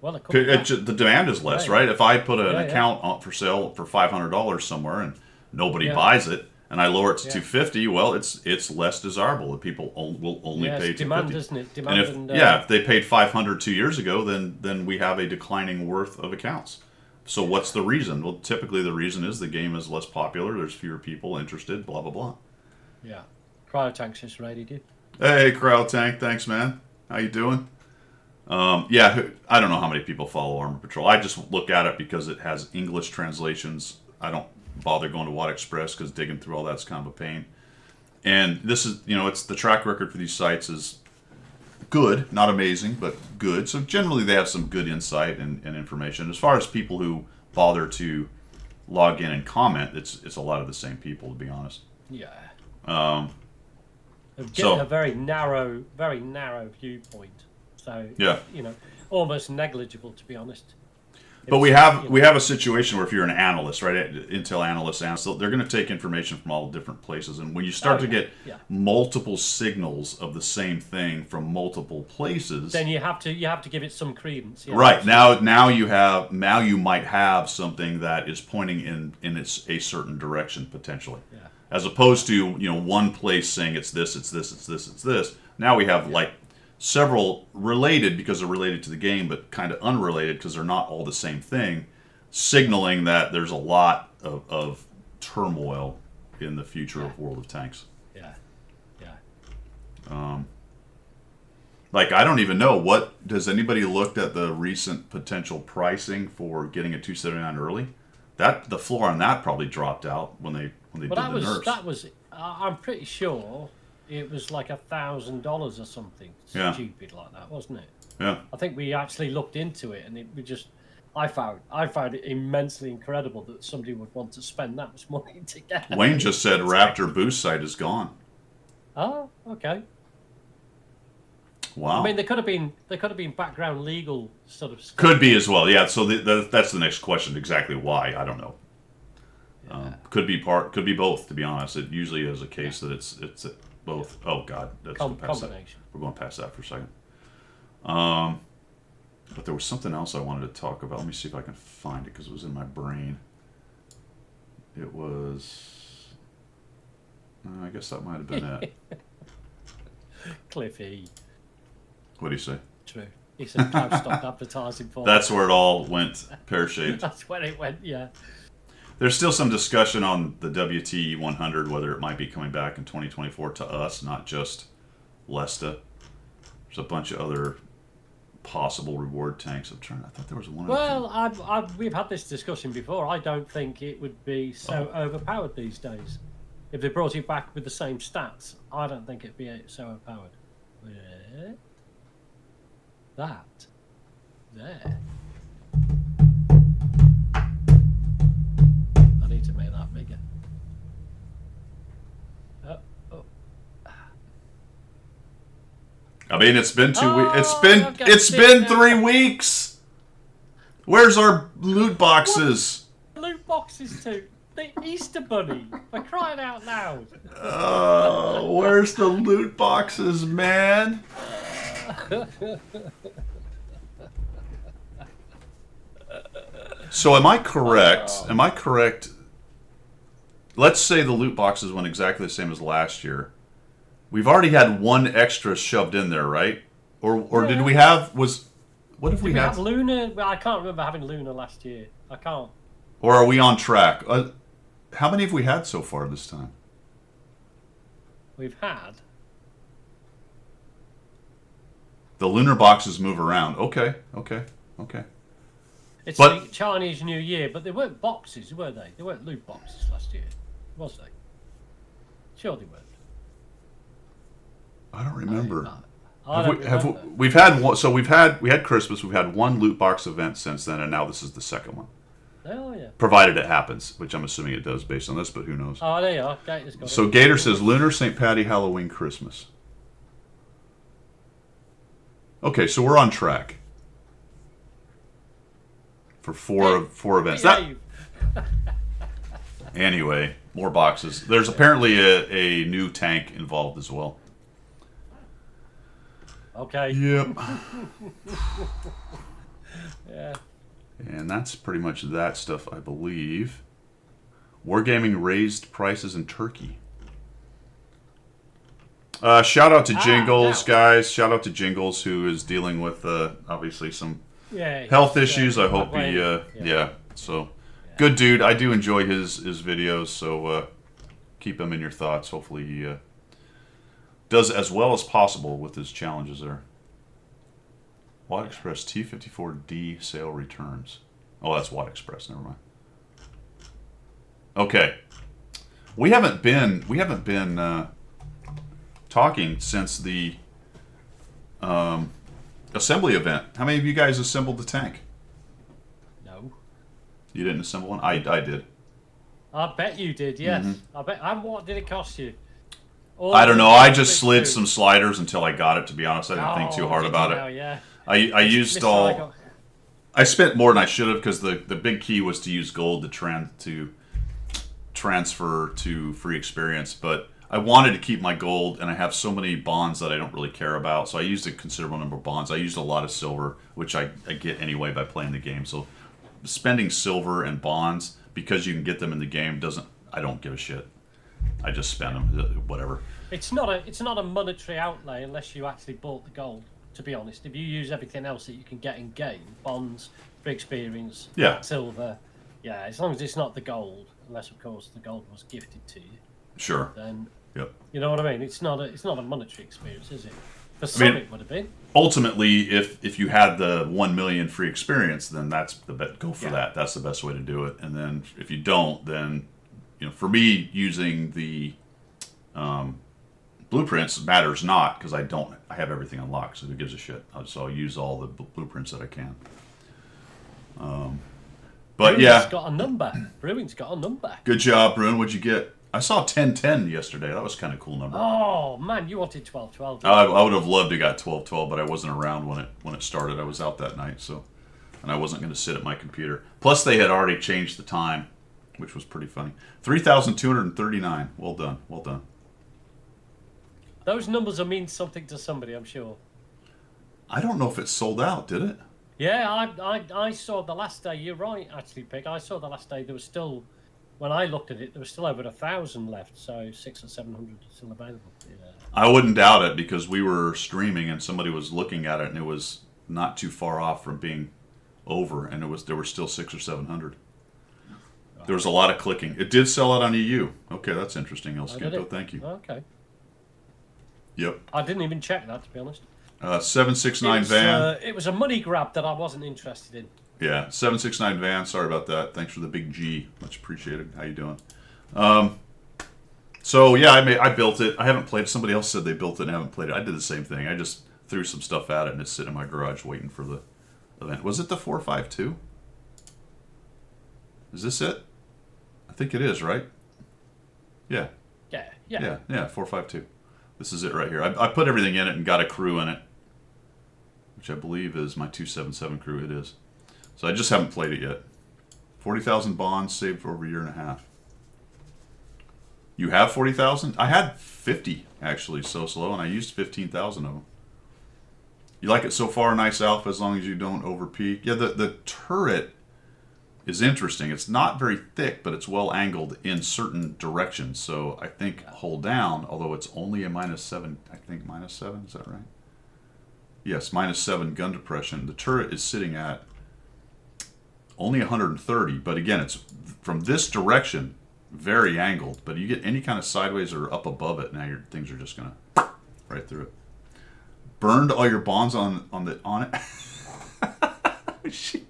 Well, The demand is less, right? If I put an Yeah, account on for sale for $500 somewhere and nobody Yeah. buys it, and I lower it to Yeah. $250, well, it's less desirable. The people will only pay $250. demand, isn't it? Demand, And if they paid $500 2 years ago, then we have a declining worth of accounts. So what's the reason? Well, typically the reason is the game is less popular. There's fewer people interested. Blah blah blah. Yeah. Cryotanks just raided you. Hey, Crowd Tank, thanks, man. How you doing? Yeah, I don't know how many people follow Armor Patrol. I just look at it because it has English translations. I don't bother going to Watt Express because digging through all that's kind of a pain. And this is, it's the track record for these sites is good, not amazing, but good. So generally they have some good insight and information. As far as people who bother to log in and comment, it's a lot of the same people, to be honest. Yeah. So- Getting a very narrow viewpoint. So Yeah. almost negligible, to be honest. But we have a situation where if you're an analyst, right, Intel analyst, they're going to take information from all different places, and when you start to get multiple signals of the same thing from multiple places, then you have to give it some credence. Yeah. right? Now you might have something that is pointing in a certain direction potentially, as opposed to one place saying it's this, it's this, it's this, it's this. Now we have like several related because they're related to the game, but kind of unrelated because they're not all the same thing, signaling that there's a lot of turmoil in the future of World of Tanks. Yeah. Like, I don't even know, does anybody looked at the recent potential pricing for getting a 279 early? The floor on that probably dropped out when they did the nerfs. That was I'm pretty sure it was like $1,000 or something stupid like that, wasn't it? Yeah. I think we actually looked into it, and I found it immensely incredible that somebody would want to spend that much money to get. Wayne just said Raptor boost site is gone. Oh, okay. Wow. I mean, there could have been background legal sort of stuff. Could be as well, yeah. So that's the next question. Exactly why? I don't know. Could be both. To be honest, it usually is a case that it's both. Oh God, that's Combination. We're going past that for a second. But there was something else I wanted to talk about. Let me see if I can find it because it was in my brain. It was. I guess that might have been it. Cliffy. What do you say? True. He said Cloud stopped advertising for. That's where it all went pear-shaped. That's where it went. Yeah. There's still some discussion on the WT 100, whether it might be coming back in 2024 to us, not just Lesta. There's a bunch of other possible reward tanks. I thought there was one. Well, we've had this discussion before. I don't think it would be so overpowered these days. If they brought it back with the same stats, I don't think it'd be so overpowered. That. There. I need to make that bigger. I mean, it's been 2 weeks. Oh, It's been 3 weeks. Where's our loot boxes? Loot boxes too. the Easter Bunny. For crying out loud. Oh, where's the loot boxes, man? So am I correct? Am I correct? Let's say the loot boxes went exactly the same as last year. We've already had one extra shoved in there, right? Or did we have what if Did we had? have Luna? Well, I can't remember having Luna last year. I can't. Or are we on track? How many have we had so far this time? We've had. The lunar boxes move around. Okay. It's But- the Chinese New Year, but they weren't boxes, were they? They weren't loot boxes last year, was they? Sure they weren't. I don't remember. I don't remember. We've had one, so we had Christmas. We've had one loot box event since then, and now this is the second one. Oh, yeah. Provided it happens, which I'm assuming it does based on this, but who knows? Oh, there you are. Gator's got So it. Gator says Lunar, St. Patty, Halloween, Christmas. Okay, so we're on track for four events. Behave. Anyway, more boxes. There's apparently a new tank involved as well. Okay. Yep. Yeah. And that's pretty much that stuff, I believe. Wargaming raised prices in Turkey. Shout out to Jingles, now. guys. Shout out to Jingles, who is dealing with obviously some Yeah. health he's, issues. I hope he, yeah. So, good dude. I do enjoy his videos, so keep him in your thoughts. Hopefully he does as well as possible with his challenges there. Watt Express T54D sale returns. Oh, that's Watt Express. Never mind. Okay, we haven't been talking since the assembly event. How many of you guys assembled the tank? No. You didn't assemble one? I did. I bet you did, yes. I bet. And what did it cost you? I don't know. I just slid some sliders until I got it. To be honest, I didn't think too hard did about you it. now? Yeah. I used Mr. all. Lego. I spent more than I should have because the big key was to use gold to transfer to free experience. But I wanted to keep my gold, and I have so many bonds that I don't really care about. So I used a considerable number of bonds. I used a lot of silver, which I get anyway by playing the game. So spending silver and bonds because you can get them in the game I don't give a shit. I just spend them, whatever. It's not a monetary outlay unless you actually bought the gold. To be honest, if you use everything else that you can get in game, bonds, free experience, Yeah. silver, yeah, as long as it's not the gold, unless of course the gold was gifted to you, Sure. then Yep. you know what I mean. It's not a monetary experience, is it? For some it would have been. Ultimately, if you had the 1 million free experience, then that's the bet. Go for Yeah. that. That's the best way to do it. And then if you don't, then for me using the blueprints matters not because I have everything unlocked. So who gives a shit? So I'll use all the blueprints that I can. But Bruin's yeah, got a number. Bruin's got a number. good job, Bruin. What'd you get? I saw 1010 yesterday. That was kind of a cool number. Oh man, you wanted 12-12. I would have loved to got 12-12, but I wasn't around when it started. I was out that night, and I wasn't going to sit at my computer. Plus, they had already changed the time, which was pretty funny. 3,239. Well done. Well done. Those numbers will mean something to somebody, I'm sure. I don't know if it sold out, did it? Yeah, I saw the last day. You're right, actually, Pig. I saw the last day. There was still, when I looked at it, there was still over 1,000 left. So 600 or 700 are still available. Yeah. I wouldn't doubt it because we were streaming and somebody was looking at it and it was not too far off from being over, and there were still 600 or 700. There was a lot of clicking. It did sell out on EU. Okay, that's interesting, El did Skinto. it? Thank you. Okay. Yep. I didn't even check that, to be honest. 769 Van. It was a money grab that I wasn't interested in. Yeah, 769 Van. Sorry about that. Thanks for the big G. Much appreciated. How you doing? So yeah, I built it. I haven't played it. Somebody else said they built it and haven't played it. I did the same thing. I just threw some stuff at it and it's sitting in my garage waiting for the event. Was it the 452? Is this it? I think it is, right? Yeah. Yeah. 452. This is it right here. I put everything in it and got a crew in it, which I believe is my 277 crew. It is. So I just haven't played it yet. 40,000 bonds saved for over a year and a half. You have 40,000? I had 50 actually, so slow, and I used 15,000 of them. You like it so far? Nice alpha as long as you don't overpeak. Yeah, the turret is interesting. It's not very thick, but it's well angled in certain directions. So I think hold down, although it's only a -7, I think -7, is that right? Yes, -7 gun depression. The turret is sitting at only 130, but again, it's from this direction, very angled. But you get any kind of sideways or up above it, now your things are just gonna right through it. Burned all your bonds on it. Shit.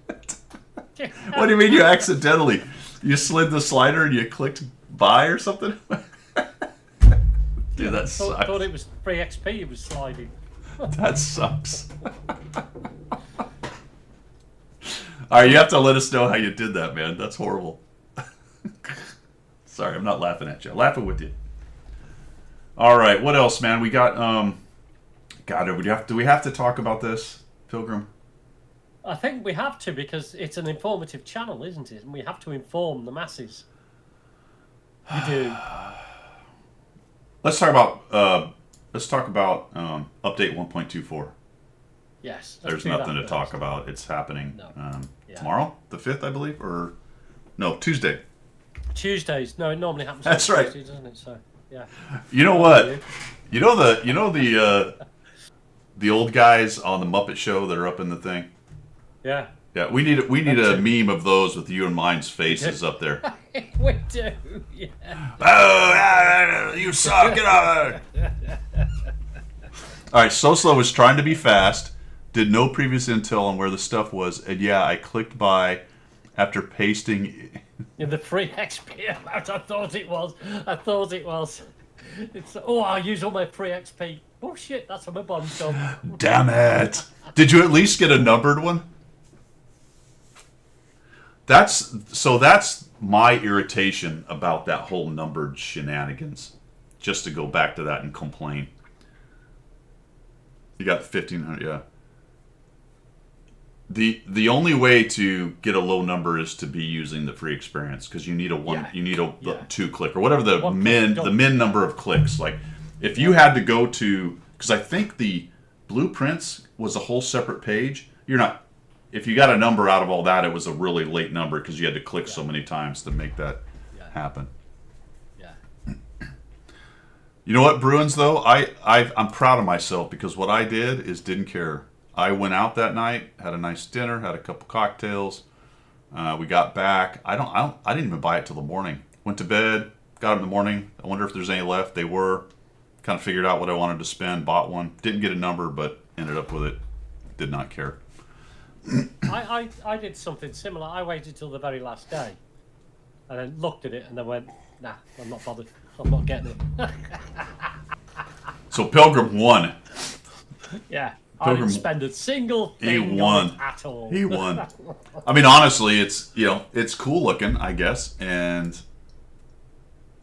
What do you mean you accidentally? You slid the slider and you clicked buy or something? Dude, that sucks. I thought it was free XP. It was sliding. That sucks. All right, you have to let us know how you did that, man. That's horrible. Sorry, I'm not laughing at you. I'm laughing with you. All right, what else, man? We got God, do we have to talk about this, Pilgrim? I think we have to, because it's an informative channel, isn't it? And we have to inform the masses. We do. Let's talk about update 1.24. Yes. There's nothing to talk about. It's happening tomorrow, the 5th, I believe, or no, Tuesday. Tuesdays. No, it normally happens. That's on right. Tuesday, doesn't it? So, yeah. You know what? You know the old guys on the Muppet Show that are up in the thing. Yeah. Yeah, we need a meme of those with you and mine's faces up there. We do. Yeah. Oh, you suck! Get out! All right, Soslo was trying to be fast, did no previous intel on where the stuff was, and yeah, I clicked buy after pasting. In the free XP amount, I thought it was. It's I use all my free XP. Oh shit, that's on my bomb job. Damn it! Did you at least get a numbered one? That's my irritation about that whole numbered shenanigans. Just to go back to that and complain. You got 1,500, yeah. The only way to get a low number is to be using the free experience, because you need a 2-click or whatever the min number of clicks. Like if you had to go to, because I think the blueprints was a whole separate page. If you got a number out of all that, it was a really late number because you had to click so many times to make that happen. Yeah. You know what, Bruins, though? I'm proud of myself, because what I did is didn't care. I went out that night, had a nice dinner, had a couple cocktails. We got back. I didn't even buy it till the morning. Went to bed, got up in the morning. I wonder if there's any left. They were. Kind of figured out what I wanted to spend, bought one. Didn't get a number, but ended up with it. Did not care. I did something similar. I waited till the very last day, and then looked at it, and then went, "Nah, I'm not bothered. I'm not getting it." So Pilgrim won. Yeah, I didn't spend a single thing on it at all. He won. I mean, honestly, it's cool looking, I guess,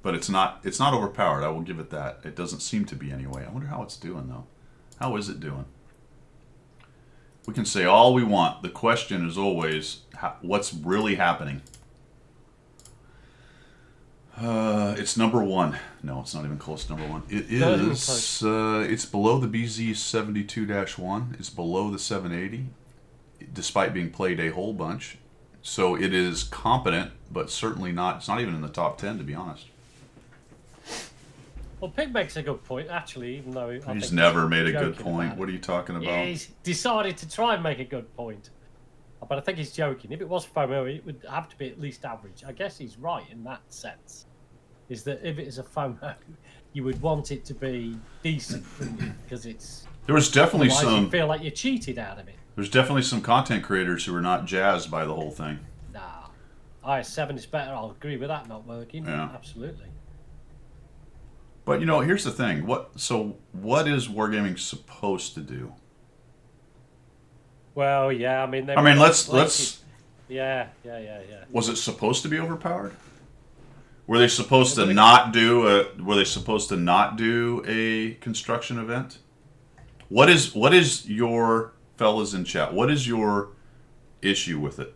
but it's not overpowered. I will give it that. It doesn't seem to be anyway. I wonder how it's doing though. How is it doing? We can say all we want. The question is always, what's really happening? It's number 1. No, it's not even close to number 1. It is. It's below the BZ72-1. It's below the 780, despite being played a whole bunch. So it is competent, but certainly not. It's not even in the top 10, to be honest. Well, Pig makes a good point, actually, even though He's never made a good point. What are you talking about? Yeah, he's decided to try and make a good point. But I think he's joking. If it was FOMO, it would have to be at least average. I guess he's right in that sense. Is that if it is a FOMO, you would want it to be decent, because it's... There was definitely some... you feel like you're cheated out of it. There's definitely some content creators who were not jazzed by the whole thing. Nah. IS-7 is better. I'll agree with that not working. Yeah. Absolutely. But, here's the thing. What is Wargaming supposed to do? Well, yeah, let's... Yeah. Was it supposed to be overpowered? Were they supposed to not do a construction event? What is your fellas in chat? What is your issue with it?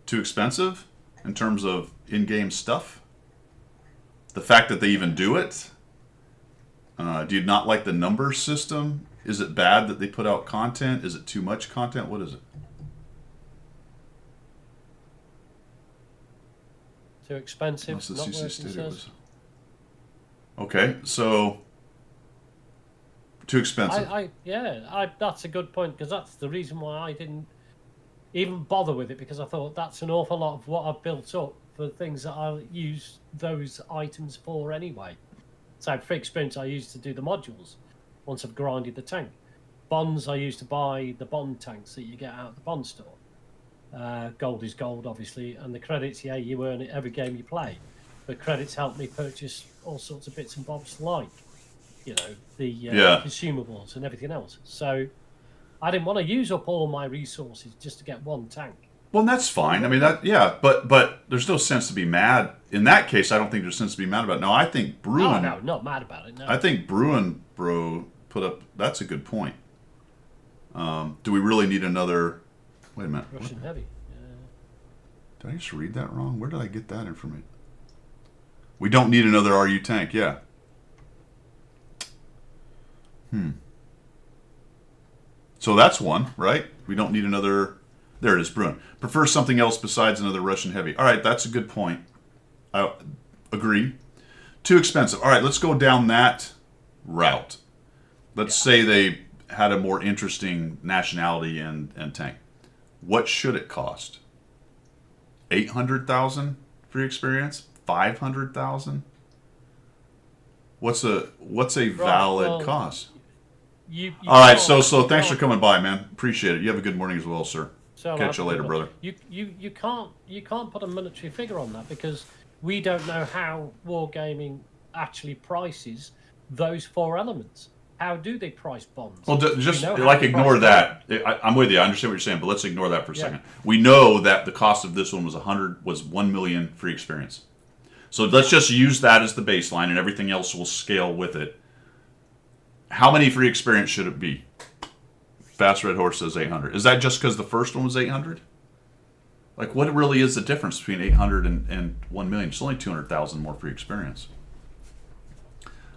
Too expensive in terms of in-game stuff? The fact that they even do it. Do you not like the number system? Is it bad that they put out content? Is it too much content? What is it? Too expensive. What's the Not CC working, Stadia says. Okay, so too expensive. That's a good point, because that's the reason why I didn't even bother with it, because I thought that's an awful lot of what I've built up for things that I'll use those items for anyway. So for experience, I used to do the modules once I've grinded the tank. Bonds, I used to buy the bond tanks that you get out of the bond store. Gold is gold, obviously, and the credits, yeah, you earn it every game you play. But credits help me purchase all sorts of bits and bobs, like, you know, the consumables and everything else. So I didn't want to use up all my resources just to get one tank. Well, that's fine. I mean, but there's no sense to be mad. In that case, I don't think there's sense to be mad about it. No, I think Bruin... No, not mad about it, no. I think Bruin, bro, put up... That's a good point. Do we really need another... Wait a minute. Russian heavy. Did I just read that wrong? Where did I get that information? We don't need another RU tank, yeah. So that's one, right? We don't need another... There it is, Bruin. Prefer something else besides another Russian heavy. All right, that's a good point. I agree. Too expensive. All right, let's go down that route. Let's say they had a more interesting nationality and tank. What should it cost? 800,000 for your experience? 500,000? What's a valid cost? You All right, so thanks for coming by, man. Appreciate it. You have a good morning as well, sir. So Catch you later, brother. You can't put a monetary figure on that, because we don't know how Wargaming actually prices those four elements. How do they price bonds? Well, just ignore that. I'm with you. I understand what you're saying, but let's ignore that for a second. We know that the cost of this one was 1 million free experience. So let's just use that as the baseline, and everything else will scale with it. How many free experience should it be? Fast Red Horse says 800. Is that just because the first one was 800? Like, what really is the difference between 800 and 1 million? It's only 200,000 more free experience.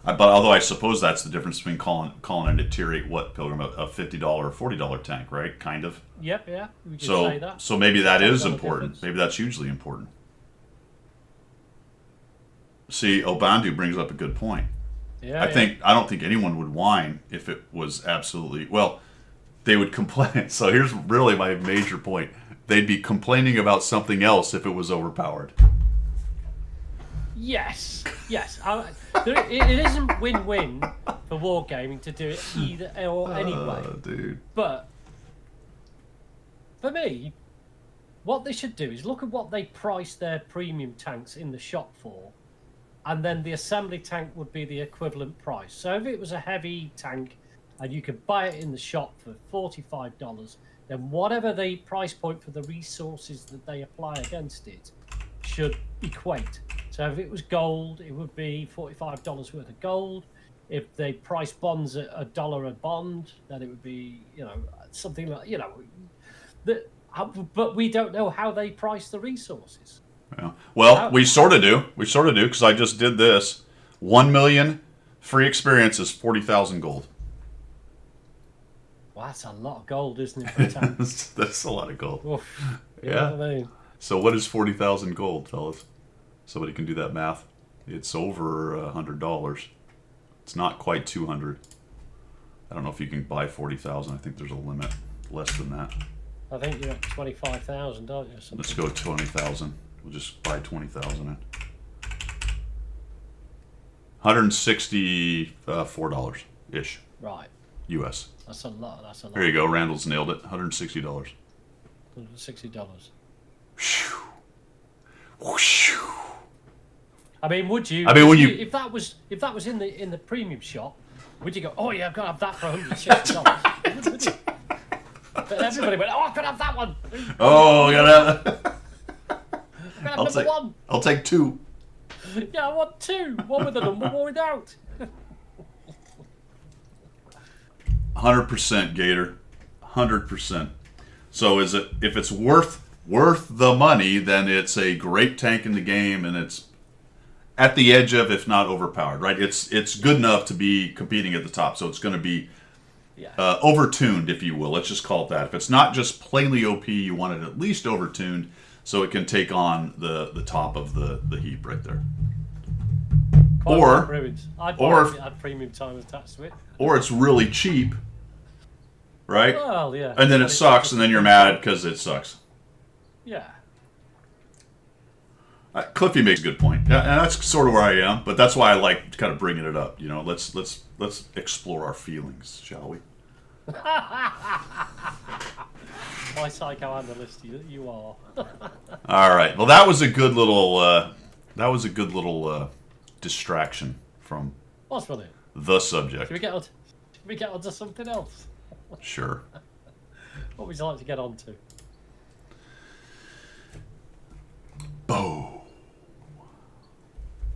But although I suppose that's the difference between calling it a tier 8 Pilgrim, a $50 or $40 tank, right? Kind of. Yep, yeah. We could say that. So maybe that is important. Maybe that's hugely important. See, Obandu brings up a good point. Yeah, I don't think anyone would whine if it was absolutely... Well, they would complain. So here's really my major point. They'd be complaining about something else if it was overpowered. Yes. It isn't win-win for Wargaming to do it either or anyway. Dude. But for me, what they should do is look at what they price their premium tanks in the shop for, and then the assembly tank would be the equivalent price. So if it was a heavy tank and you could buy it in the shop for $45, then whatever the price point for the resources that they apply against it should equate. So if it was gold, it would be $45 worth of gold. If they price bonds at $1 a bond, then it would be, something like, but we don't know how they price the resources. Yeah. Well, we sort of do. Because I just did this. 1 million free experience is 40,000 gold. Well, that's a lot of gold, isn't it, for a tank? That's a lot of gold. Oof, Yeah. What I mean? So what is 40,000 gold, fellas? Somebody can do that math. It's over $100. It's not quite 200. I don't know if you can buy 40,000. I think there's a limit less than that. I think you're at 25,000, aren't you? Or something? Let's go 20,000. We'll just buy 20,000 in. $164 ish. Right. US. That's a lot. There you go. Randall's nailed it. $160. $160. Whew. Whoosh. I mean, would you? I mean, when if that was in the premium shop, would you go? Oh yeah, I've got to have that for $160. Would you? But everybody went, oh, I could have that one. Oh, I gotta. I'll take two. Yeah, I want two. One with a number, one without. 100% Gator. 100%. So is it, if it's worth the money, then it's a great tank in the game, and it's at the edge of, if not overpowered, right? It's good enough to be competing at the top, so it's going to be Yeah. overtuned, if you will. Let's just call it that. If it's not just plainly OP, you want it at least overtuned so it can take on the top of the heap right there. Quite or- like ruins. I'd or buy it if- if it had premium time attached to it. Or it's really cheap, right? Well, yeah. And then it But sucks, and then you're mad because it sucks. Yeah. Cliffy makes a good point. Yeah, and that's sort of where I am, but that's why I like kind of bringing it up. You know, let's explore our feelings, shall we? My psychoanalyst, you are. All right. Well, that was a good little distraction from What's funny? the subject. Should we get on to something else? Sure. What would you like to get on to? Boom.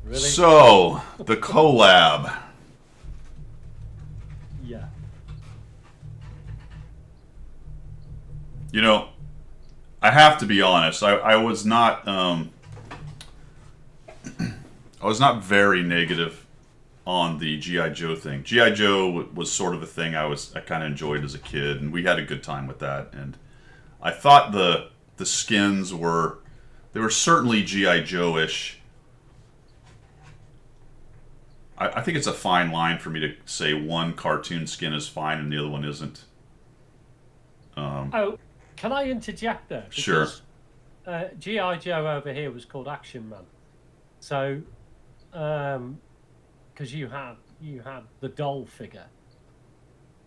Really? So the collab. Yeah. You know, I have to be honest. I was not I was not very negative on the G.I. Joe thing. G.I. Joe was sort of a thing I kind of enjoyed as a kid, and we had a good time with that. And I thought the skins were certainly G.I. Joe-ish. I think it's a fine line for me to say one cartoon skin is fine and the other one isn't. Oh, can I interject there? Sure. Because, G.I. Joe over here was called Action Man. So, because you had the doll figure,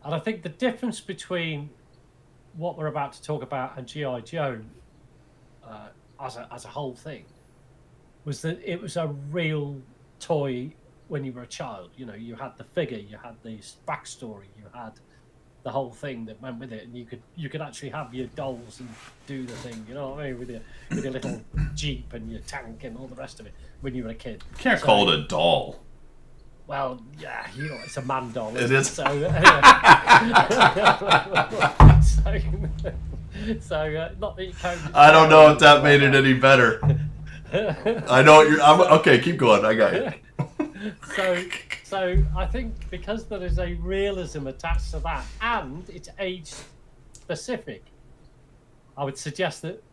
and I think the difference between what we're about to talk about and G.I. Joe as a whole thing was that it was a real toy when you were a child. You know, you had the figure, you had the backstory, you had the whole thing that went with it, and you could actually have your dolls and do the thing. You know what I mean, with your little jeep and your tank and all the rest of it when you were a kid. You can't So- call it a doll. Well, yeah, you know, it's a man doll. It isn't is. So, not that you can't. I don't know if that made it any better. I know what okay, keep going. I got you. So I think because there is a realism attached to that, and it's age specific, I would suggest that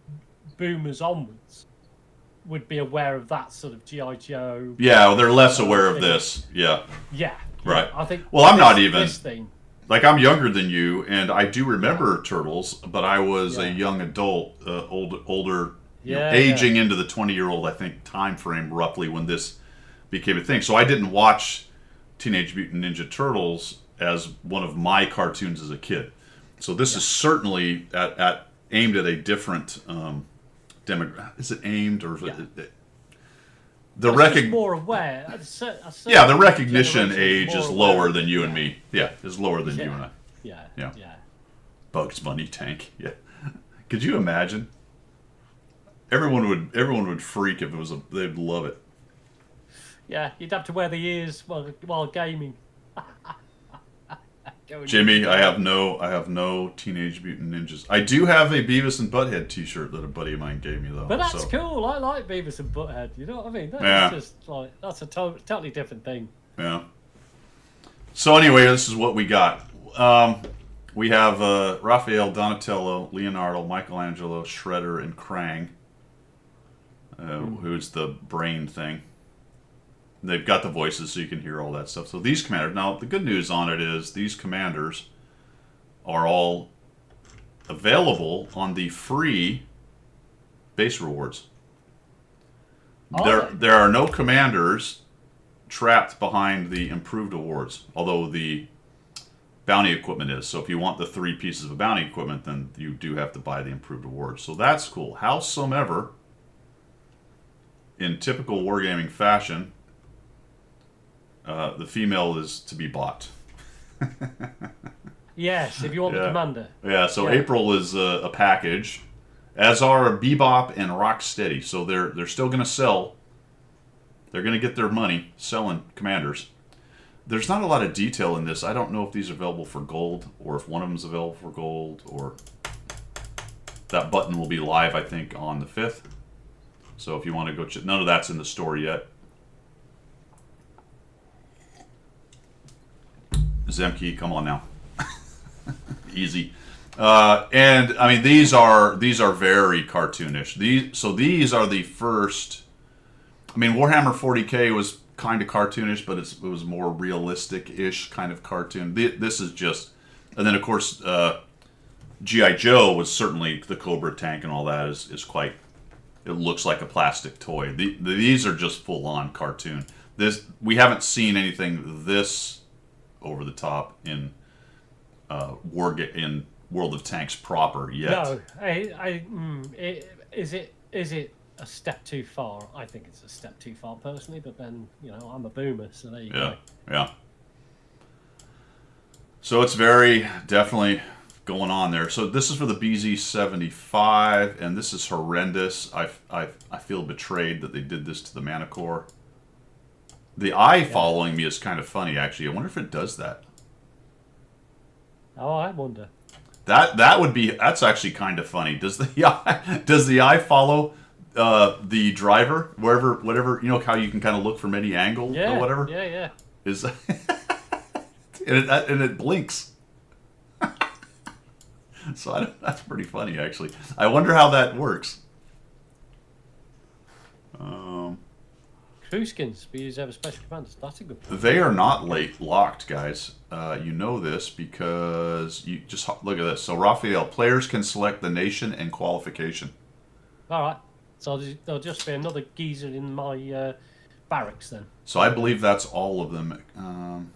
boomers onwards would be aware of that sort of G.I. Joe. Yeah, well, they're less aware of this. Yeah. Yeah. Right. I think. Well, I'm not this- even. This thing. Like, I'm younger than you, and I do remember Turtles, but I was a Yeah. young adult, older, Yeah, aging into the 20-year-old, I think, time frame roughly when this became a thing. So I didn't watch Teenage Mutant Ninja Turtles as one of my cartoons as a kid. So this is certainly aimed at a different demographic. Is it aimed or is it the It's just more aware. Yeah, the recognition generation age more is aware. lower than you and me. Yeah, is lower than you and I. Yeah. Yeah. Yeah. Bugs Bunny tank. Yeah. Could you imagine? Everyone would freak if it was they'd love it. Yeah, you'd have to wear the ears while gaming. Jimmy, I have no Teenage Mutant Ninjas. I do have a Beavis and Butthead T-shirt that a buddy of mine gave me though. But that's so. cool. I like Beavis and Butthead. You know what I mean? That's Yeah. just like that's a totally different thing. Yeah. So anyway, this is what we got. We have Raphael, Donatello, Leonardo, Michelangelo, Shredder, and Krang, who's the brain thing. They've got the voices so you can hear all that stuff. So these commanders, now the good news on it is these commanders are all available on the free base rewards. Are they? There are no commanders trapped behind the improved awards, although the bounty equipment is. So if you want the 3 pieces of bounty equipment, then you do have to buy the improved awards. So that's cool. Howsoever, in typical wargaming fashion, the female is to be bought. Yes, if you want the Yeah. commander. Yeah, so Yeah. April is a package, as are Bebop and Rocksteady. So they're still going to sell. They're going to get their money selling commanders. There's not a lot of detail in this. I don't know if these are available for gold, or if one of them is available for gold, or that button will be live, I think, on the 5th. So if you want to go check, none of that's in the store yet. Zemke, come on now. Easy. And I mean these are very cartoonish. These are the first. I mean Warhammer 40K was kind of cartoonish, but it was more realistic-ish kind of cartoon. This is just, and then of course G.I. Joe was certainly the Cobra tank and all that is quite. It looks like a plastic toy. These are just full-on cartoon. We haven't seen anything this over the top in in World of Tanks proper yet. No, is it a step too far? I think it's a step too far personally, but then I'm a boomer, so there you go. Yeah. So it's very definitely going on there. So this is for the BZ-75, and this is horrendous. I feel betrayed that they did this to the Manticore. The eye following me is kind of funny, actually. I wonder if it does that. Oh, I wonder. That's actually kind of funny. Does the eye follow the driver whatever how you can kind of look from any angle or whatever? Yeah. Is and it blinks. So that's pretty funny, actually. I wonder how that works. Crew skins, we use ever special commanders. That's a good point. They are not locked, guys. You know this because you just look at this. So, Raphael, players can select the nation and qualification. All right. So there'll just be another geezer in my barracks then. So I believe that's all of them.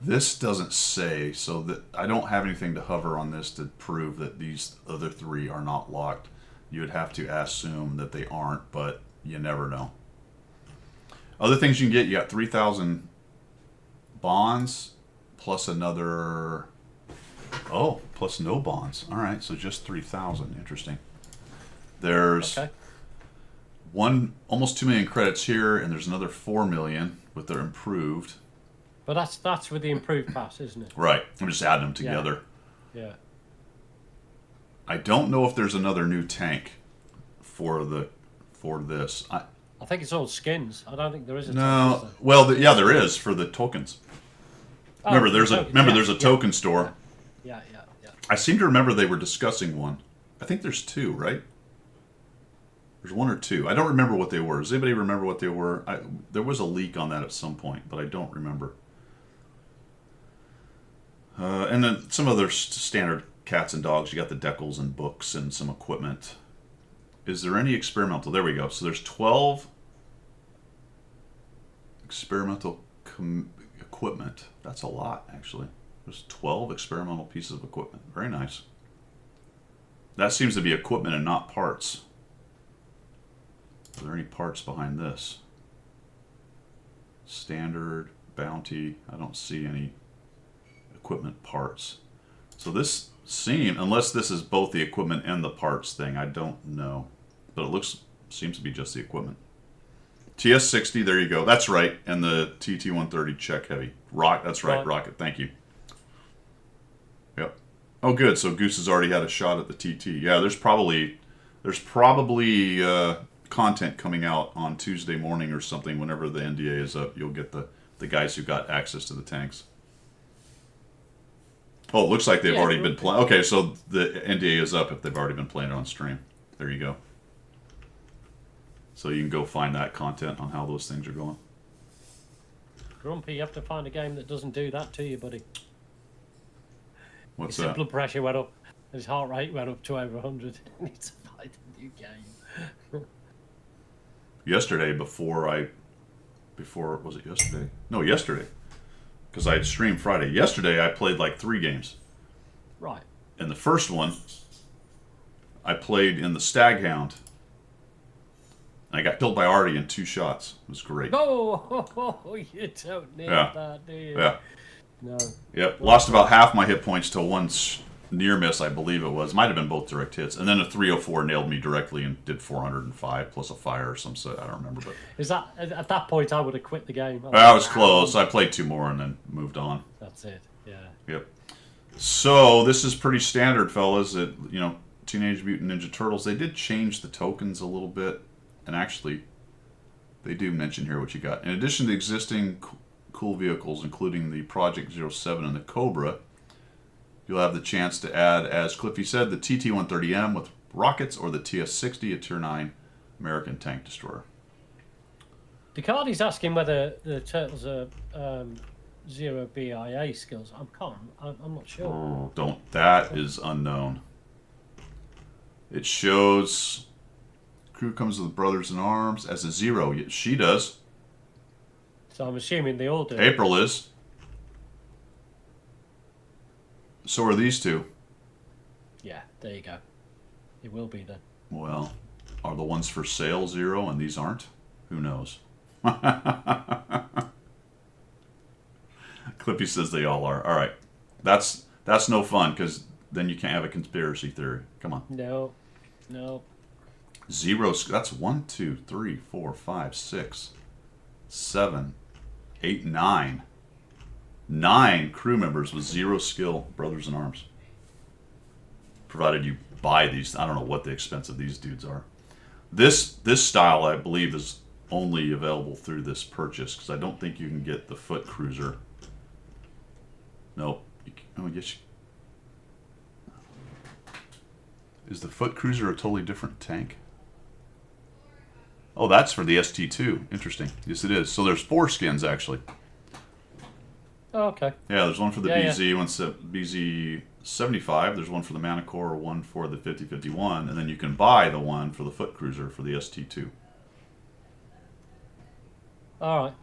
This doesn't say, so that I don't have anything to hover on this to prove that these other three are not locked. You would have to assume that they aren't, but you never know. Other things you can get, you got 3,000 bonds, plus another... Oh, plus no bonds. All right, so just 3,000. Interesting. There's almost 2 million credits here, and there's another 4 million with their improved. But that's with the improved pass, isn't it? Right. I'm just adding them together. Yeah. I don't know if there's another new tank for this. I think it's all skins. I don't think there is a No. tank, Well, there is for the tokens. Oh, Remember, there's a token store. Yeah. I seem to remember they were discussing one. I think there's two, right? There's one or two. I don't remember what they were. Does anybody remember what they were? There was a leak on that at some point, but I don't remember. And then some other standard cats and dogs. You got the decals and books and some equipment. Is there any experimental? There we go. So there's 12 experimental equipment. That's a lot, actually. There's 12 experimental pieces of equipment. Very nice. That seems to be equipment and not parts. Are there any parts behind this? Standard, bounty. I don't see any equipment parts. So this unless this is both the equipment and the parts thing, I don't know. But it seems to be just the equipment. TS-60, there you go. That's right. And the TT-130 check heavy. That's right, Rocket. Thank you. Yep. Oh, good. So Goose has already had a shot at the TT. Yeah, there's probably content coming out on Tuesday morning or something. Whenever the NDA is up, you'll get the guys who got access to the tanks. Oh, it looks like they've already been playing. Okay, so the NDA is up if they've already been playing it on stream. There you go. So you can go find that content on how those things are going. Grumpy, you have to find a game that doesn't do that to you, buddy. What's His that? blood pressure went up. His heart rate went up to over 100. He needs to find a new game. Yesterday, was it yesterday? No, yesterday. Because I had streamed Friday. Yesterday, I played like 3 games. Right. And the first one, I played in the Staghound. I got killed by Artie in 2 shots. It was great. Oh, you don't need that, do you? Yeah. No. Yep. Lost about half my hit points to one near miss, I believe it was. Might have been both direct hits. And then a 304 nailed me directly and did 405 plus a fire or some set. I don't remember. But Is that at that point I would have quit the game? I was close. I played 2 more and then moved on. That's it. Yeah. Yep. So this is pretty standard, fellas. Teenage Mutant Ninja Turtles. They did change the tokens a little bit. And actually, they do mention here what you got. In addition to existing cool vehicles, including the Project 07 and the Cobra. You'll have the chance to add, as Cliffy said, the TT-130M with rockets or the TS-60, a Tier 9 American tank destroyer. Ducati's asking whether the turtles are zero BIA skills. I'm not sure. Oh, don't. That is unknown. It shows crew comes with Brothers in Arms as a 0. She does. So I'm assuming they all do. April is. So are these two. Yeah, there you go. It will be then. Well, are the ones for sale 0 and these aren't? Who knows? Clippy says they all are. All right. That's no fun because then you can't have a conspiracy theory. Come on. No. 0. That's 1, 2, 3, 4, 5, 6, 7, 8, 9. 9 crew members with 0 skill, Brothers in Arms. Provided you buy these. I don't know what the expense of these dudes are. This style, I believe, is only available through this purchase because I don't think you can get the foot cruiser. Nope. Oh, yes. Is the foot cruiser a totally different tank? Oh, that's for the ST2. Interesting. Yes, it is. So there's 4 skins actually. Oh, okay. Yeah, there's one for the Yeah, BZ, one's BZ75. There's one for the Manicore, one for the 5051, and then you can buy the one for the foot cruiser for the ST2. All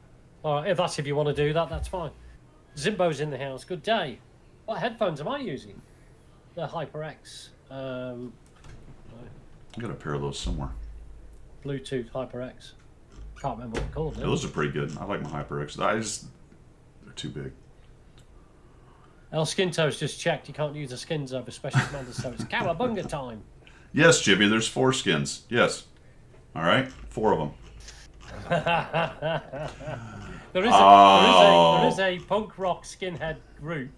right. If that's if you want to do that, that's fine. Zimbo's in the house. Good day. What headphones am I using? The HyperX. I got a pair of those somewhere. Bluetooth HyperX. Can't remember what they're called. Yeah, those are pretty good. I like my HyperX. They're too big. El Skinto's just checked. You can't use the skins over special commanders, so it's cowabunga time. Yes, Jimmy, there's 4 skins. Yes. All right, 4 of them. There is a punk rock skinhead group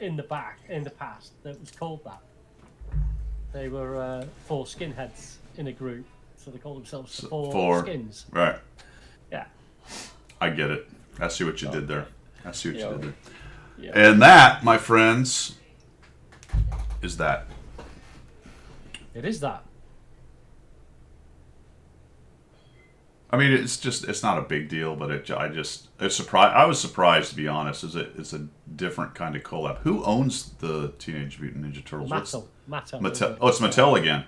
in the past that was called that. They were 4 skinheads in a group, so they called themselves the 4 skins. Right. Yeah. I get it. I see what you did there. I see what you did there. Yeah. And that, my friends, is that. It is that. I mean, it's not a big deal, but I was surprised, to be honest. It's a different kind of collab. Who owns the Teenage Mutant Ninja Turtles? Mattel. Oh, it's Mattel again.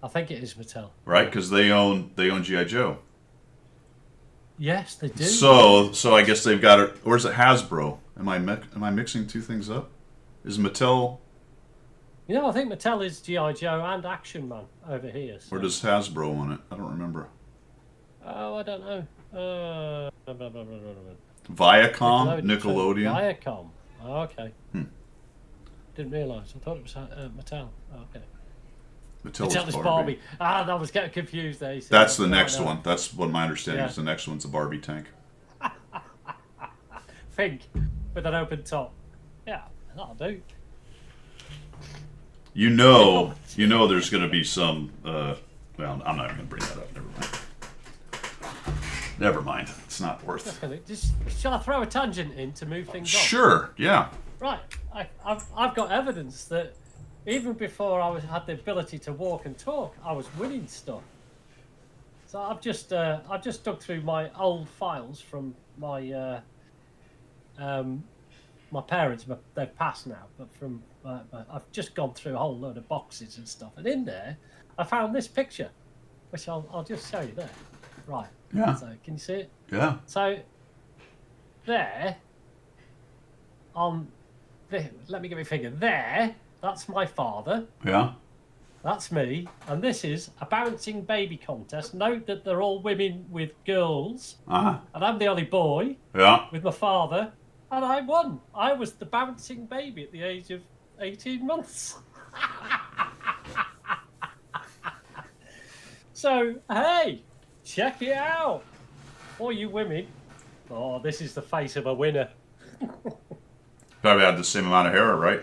I think it is Mattel. Right, because they own G.I. Joe. Yes, they do. So I guess they've got it. Or is it Hasbro? Am I mixing two things up? Is Mattel? You know, I think Mattel is G.I. Joe and Action Man over here. So. Or does Hasbro own it? I don't remember. Oh, I don't know. Viacom, Nickelodeon. Viacom. Oh, okay. Didn't realise. I thought it was Mattel. Oh, okay. Mattel is Barbie. I was getting confused there. That's the next one. That's what my understanding is. The next one's a Barbie tank. Pink with an open top. Yeah, that'll do. You know there's going to be some... well, I'm not even going to bring that up. Never mind. It's not worth it. Shall I throw a tangent in to move things on? Sure, yeah. Right. I've got evidence that even before I had the ability to walk and talk, I was winning stuff. So I've just dug through my old files from my my parents. They've passed now, but from I've just gone through a whole load of boxes and stuff, and in there I found this picture, which I'll just show you there. Right. Yeah. So can you see it? Yeah. So there on let me get my finger there. That's my father. Yeah. That's me. And this is a bouncing baby contest. Note that they're all women with girls. Uh-huh. And I'm the only boy. Yeah. With my father. And I won. I was the bouncing baby at the age of 18 months. So, hey, check it out. All you women. Oh, this is the face of a winner. Probably had the same amount of hair, right?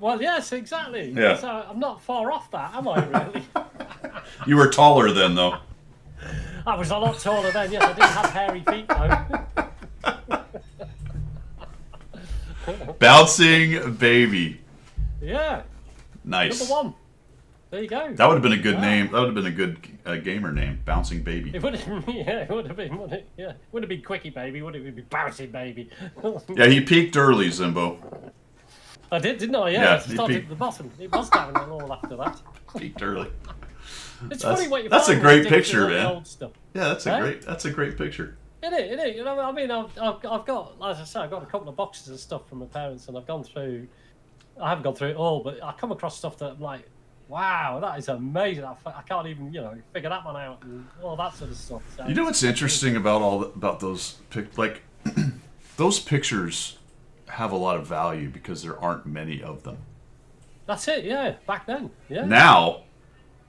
Well, yes, exactly. Yeah. So I'm not far off that, am I, really? You were taller then, though. I was a lot taller then, yes. I didn't have hairy feet, though. Bouncing Baby. Yeah, Nice. number one. There you go. That would have been a good Wow. name. That would have been a good gamer name. Bouncing Baby. It would have, yeah, it would have been, wouldn't it? Yeah, it would have been Quickie Baby, would it? It would be Bouncing Baby. Yeah, he peaked early, Zimbo. I did, didn't I? Yeah, Yeah, it started peaked. at the bottom. It was down and all after that. Peaked early. It's That's- funny what you that's a find great when you dig picture, through all the man. old stuff. Yeah, that's a Huh? great. That's a great picture. It is. You know, I mean, I've got, as I say, I've got a couple of boxes of stuff from my parents, and I've gone through. I haven't gone through it all, but I come across stuff that I'm like, wow, that is amazing. I can't even, figure that one out and all that sort of stuff. So You know what's interesting about about those like those pictures have a lot of value because there aren't many of them. That's it. Yeah, back then. Yeah. Now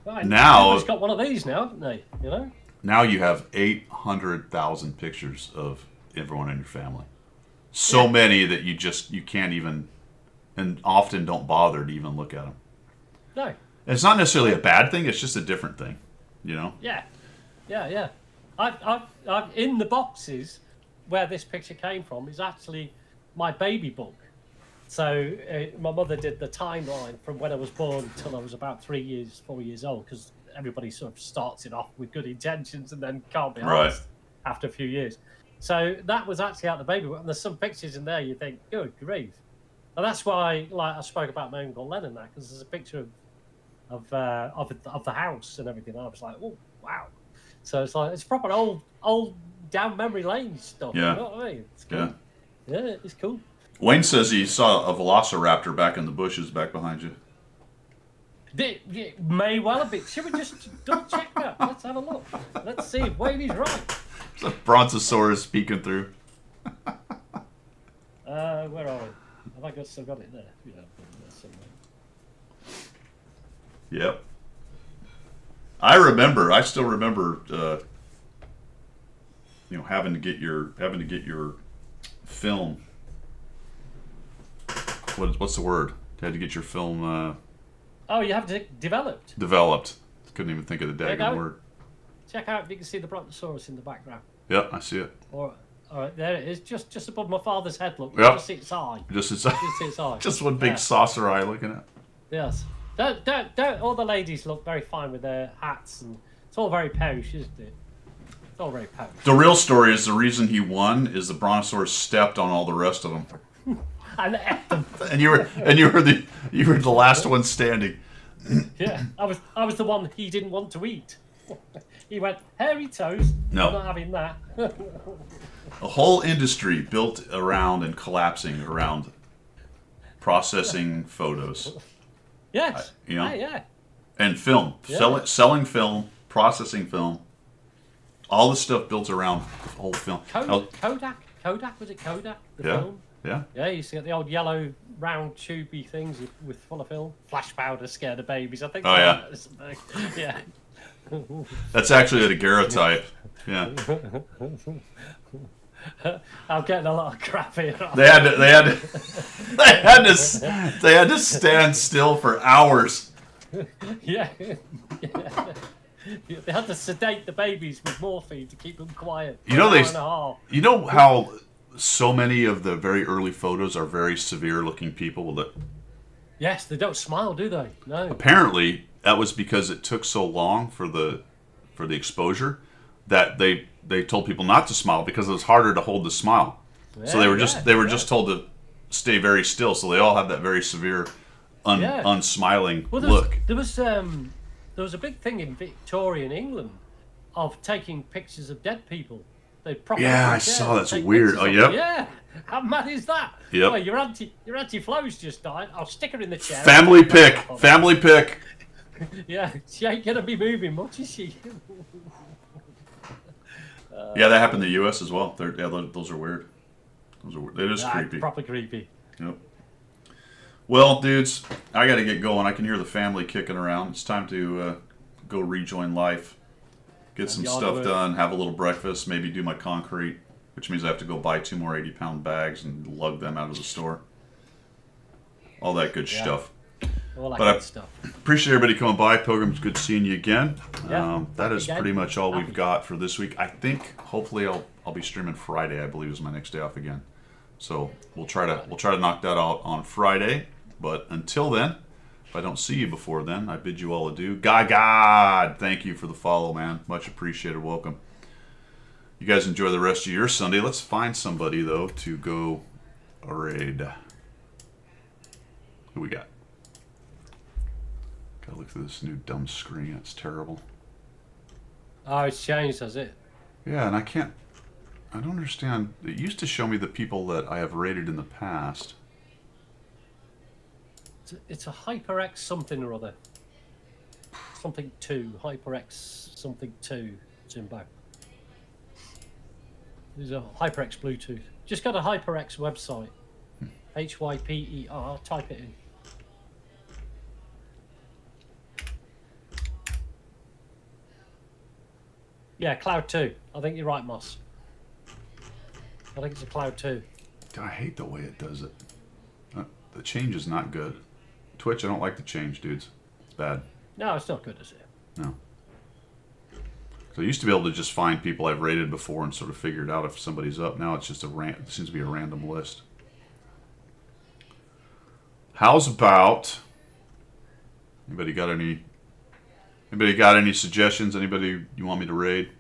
Right. now- Everybody's got one of these now, haven't they? You know. you have 800,000 pictures of everyone in your family. So many that you can't even, and often don't bother to even look at them. No. And it's not necessarily a bad thing. It's just a different thing, you know. Yeah. I've in the boxes where this picture came from is actually my baby book. So my mother did the timeline from when I was born till I was about 4 years old, because everybody sort of starts it off with good intentions and then can't be Right. honest after a few years. So that was actually out the baby book, and there's some pictures in there you think, good grief. And that's why, like I spoke about my Uncle Lennon now, because there's a picture of the house and everything. And I was like, oh wow. So it's like it's proper old down memory lane stuff. Yeah. You know what I mean? It's cool. Yeah. Yeah, it's cool. Wayne says he saw a velociraptor back in the bushes back behind you. It may well have been. Should we just double check that? Let's have a look. Let's see if Wavey's right. There's a brontosaurus peeking through. Where are we? Have I still got it there? Yeah, there's somewhere. Yep. I still remember, having to get your film. What's the word? You had to get your film Oh, you have it developed. developed. Couldn't even think of the There you daggone go. word. Check out if you can see the brontosaurus in the background. Yep, I see it. All right, there it is, just above my father's head. Look, Yep. just its eye. Just it's, Just its eye. just one big Yeah. saucer eye looking at. Yes. Don't. All the ladies look very fine with their hats, and it's all very posh, isn't it? It's all very posh. The real story is the reason he won is the brontosaurus stepped on all the rest of them, And and you were the last one standing. yeah, I was the one he didn't want to eat. He went hairy toes. No. I'm not having that. A whole industry built around and collapsing around processing photos Yes. you know? Yeah. and film, Yeah. selling film, processing film, all the stuff built around the whole film. Kodak, was it Kodak? The Yeah. film. Yeah, Yeah, you used to get the old yellow round tubey things with full of film. Flash powder scare the babies. I think. Oh, yeah. Yeah. that's actually a daguerreotype. Yeah, I'm getting a lot of crap here. they had to stand still for hours. Yeah. They had to sedate the babies with morphine to keep them quiet. For You know an they- hour and a half. You know how so many of the very early photos are very severe looking people that Yes, they don't smile, do they? No. apparently that was because it took so long for the exposure that they told people not to smile because it was harder to hold the smile. So they were just told to stay very still. So they all have that very severe Yeah. unsmiling Well, look. there was a big thing in Victorian England of taking pictures of dead people. They properly Yeah, I took care saw to that's take weird. pictures Oh, of yep. them. Yeah, how mad is that? Yep. Well, your auntie Flo's just died. I'll stick her in the chair. Family pick. Family pick. Yeah, she ain't gonna be moving much, is she? Yeah, that happened in the U.S. as well. Those are weird. Those are weird. It is Ah, creepy. Proper creepy. Yep. Well, dudes, I got to get going. I can hear the family kicking around. It's time to go rejoin life, get some Yard stuff work. done, have a little breakfast, maybe do my concrete, which means I have to go buy 2 more 80-pound bags and lug them out of the store. All that good Yeah. stuff. All that But good stuff. Appreciate everybody coming by. Pilgrims, good seeing you again. Yeah, That is again. pretty much all we've Happy. got for this week. I think hopefully I'll be streaming Friday. I believe is my next day off again. So we'll try to knock that out on Friday. But until then, if I don't see you before then, I bid you all adieu. God, thank you for the follow, man. Much appreciated. Welcome. You guys enjoy the rest of your Sunday. Let's find somebody though to go raid. Who we got? Gotta look through this new dumb screen. It's terrible. Oh, it's changed, has it? Yeah, and I don't understand. It used to show me the people that I have rated in the past. It's a HyperX something or other. Something 2. HyperX something 2, Jimbo. There's a HyperX Bluetooth. Just got a HyperX website. HYPER. Type it in. Yeah, Cloud 2. I think you're right, Moss. I think it's a Cloud 2. I hate the way it does it. The change is not good. Twitch, I don't like the change, dudes. It's bad. No, it's not good, is it? No. So I used to be able to just find people I've rated before and sort of figure it out if somebody's up. Now it's just it seems to be a random list. How's about... Anybody got any suggestions? Anybody you want me to raid?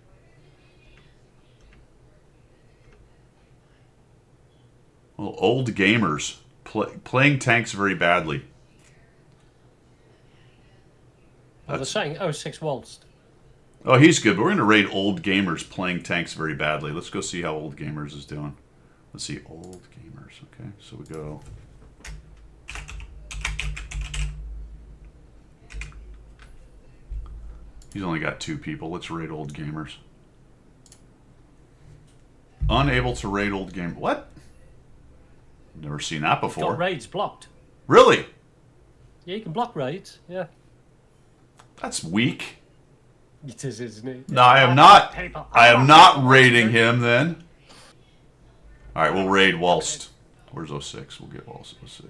Well, old gamers playing tanks very badly. Oh, they're saying 06 Waltz. Oh, he's good, but we're going to raid old gamers playing tanks very badly. Let's go see how old gamers is doing. Let's see, old gamers. Okay, so we go. He's only got 2 people. Let's raid old gamers. Unable to raid old game. What? Never seen that before. Got raids blocked. Really? Yeah, you can block raids. Yeah. That's weak. It is, isn't it? No, I am not. I am not raiding him then. All right, we'll raid whilst. Where's 06? We'll get whilst 06.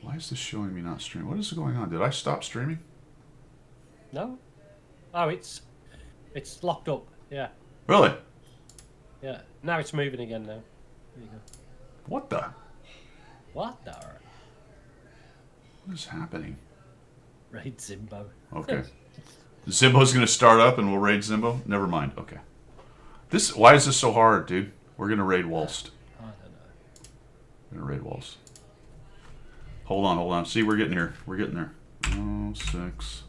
Why is this showing me not streaming? What is going on? Did I stop streaming? No. Oh, it's locked up. Yeah. Really? Yeah. Now it's moving again. Now. There you go. What the? What the? What is happening? Raid Zimbo. Okay. Zimbo's going to start up and we'll raid Zimbo? Never mind. Okay. Why is this so hard, dude? We're going to raid whilst. I don't know. We're going to raid whilst. Hold on. See, we're getting here. We're getting there. 06.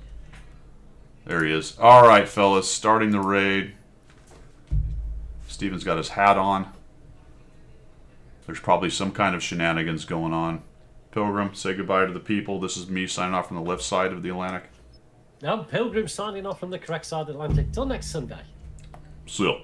There he is. All right, fellas. Starting the raid. Steven's got his hat on. There's probably some kind of shenanigans going on. Pilgrim, say goodbye to the people. This is me signing off from the left side of the Atlantic. Now, Pilgrim signing off from the correct side of the Atlantic. Till next Sunday. See ya.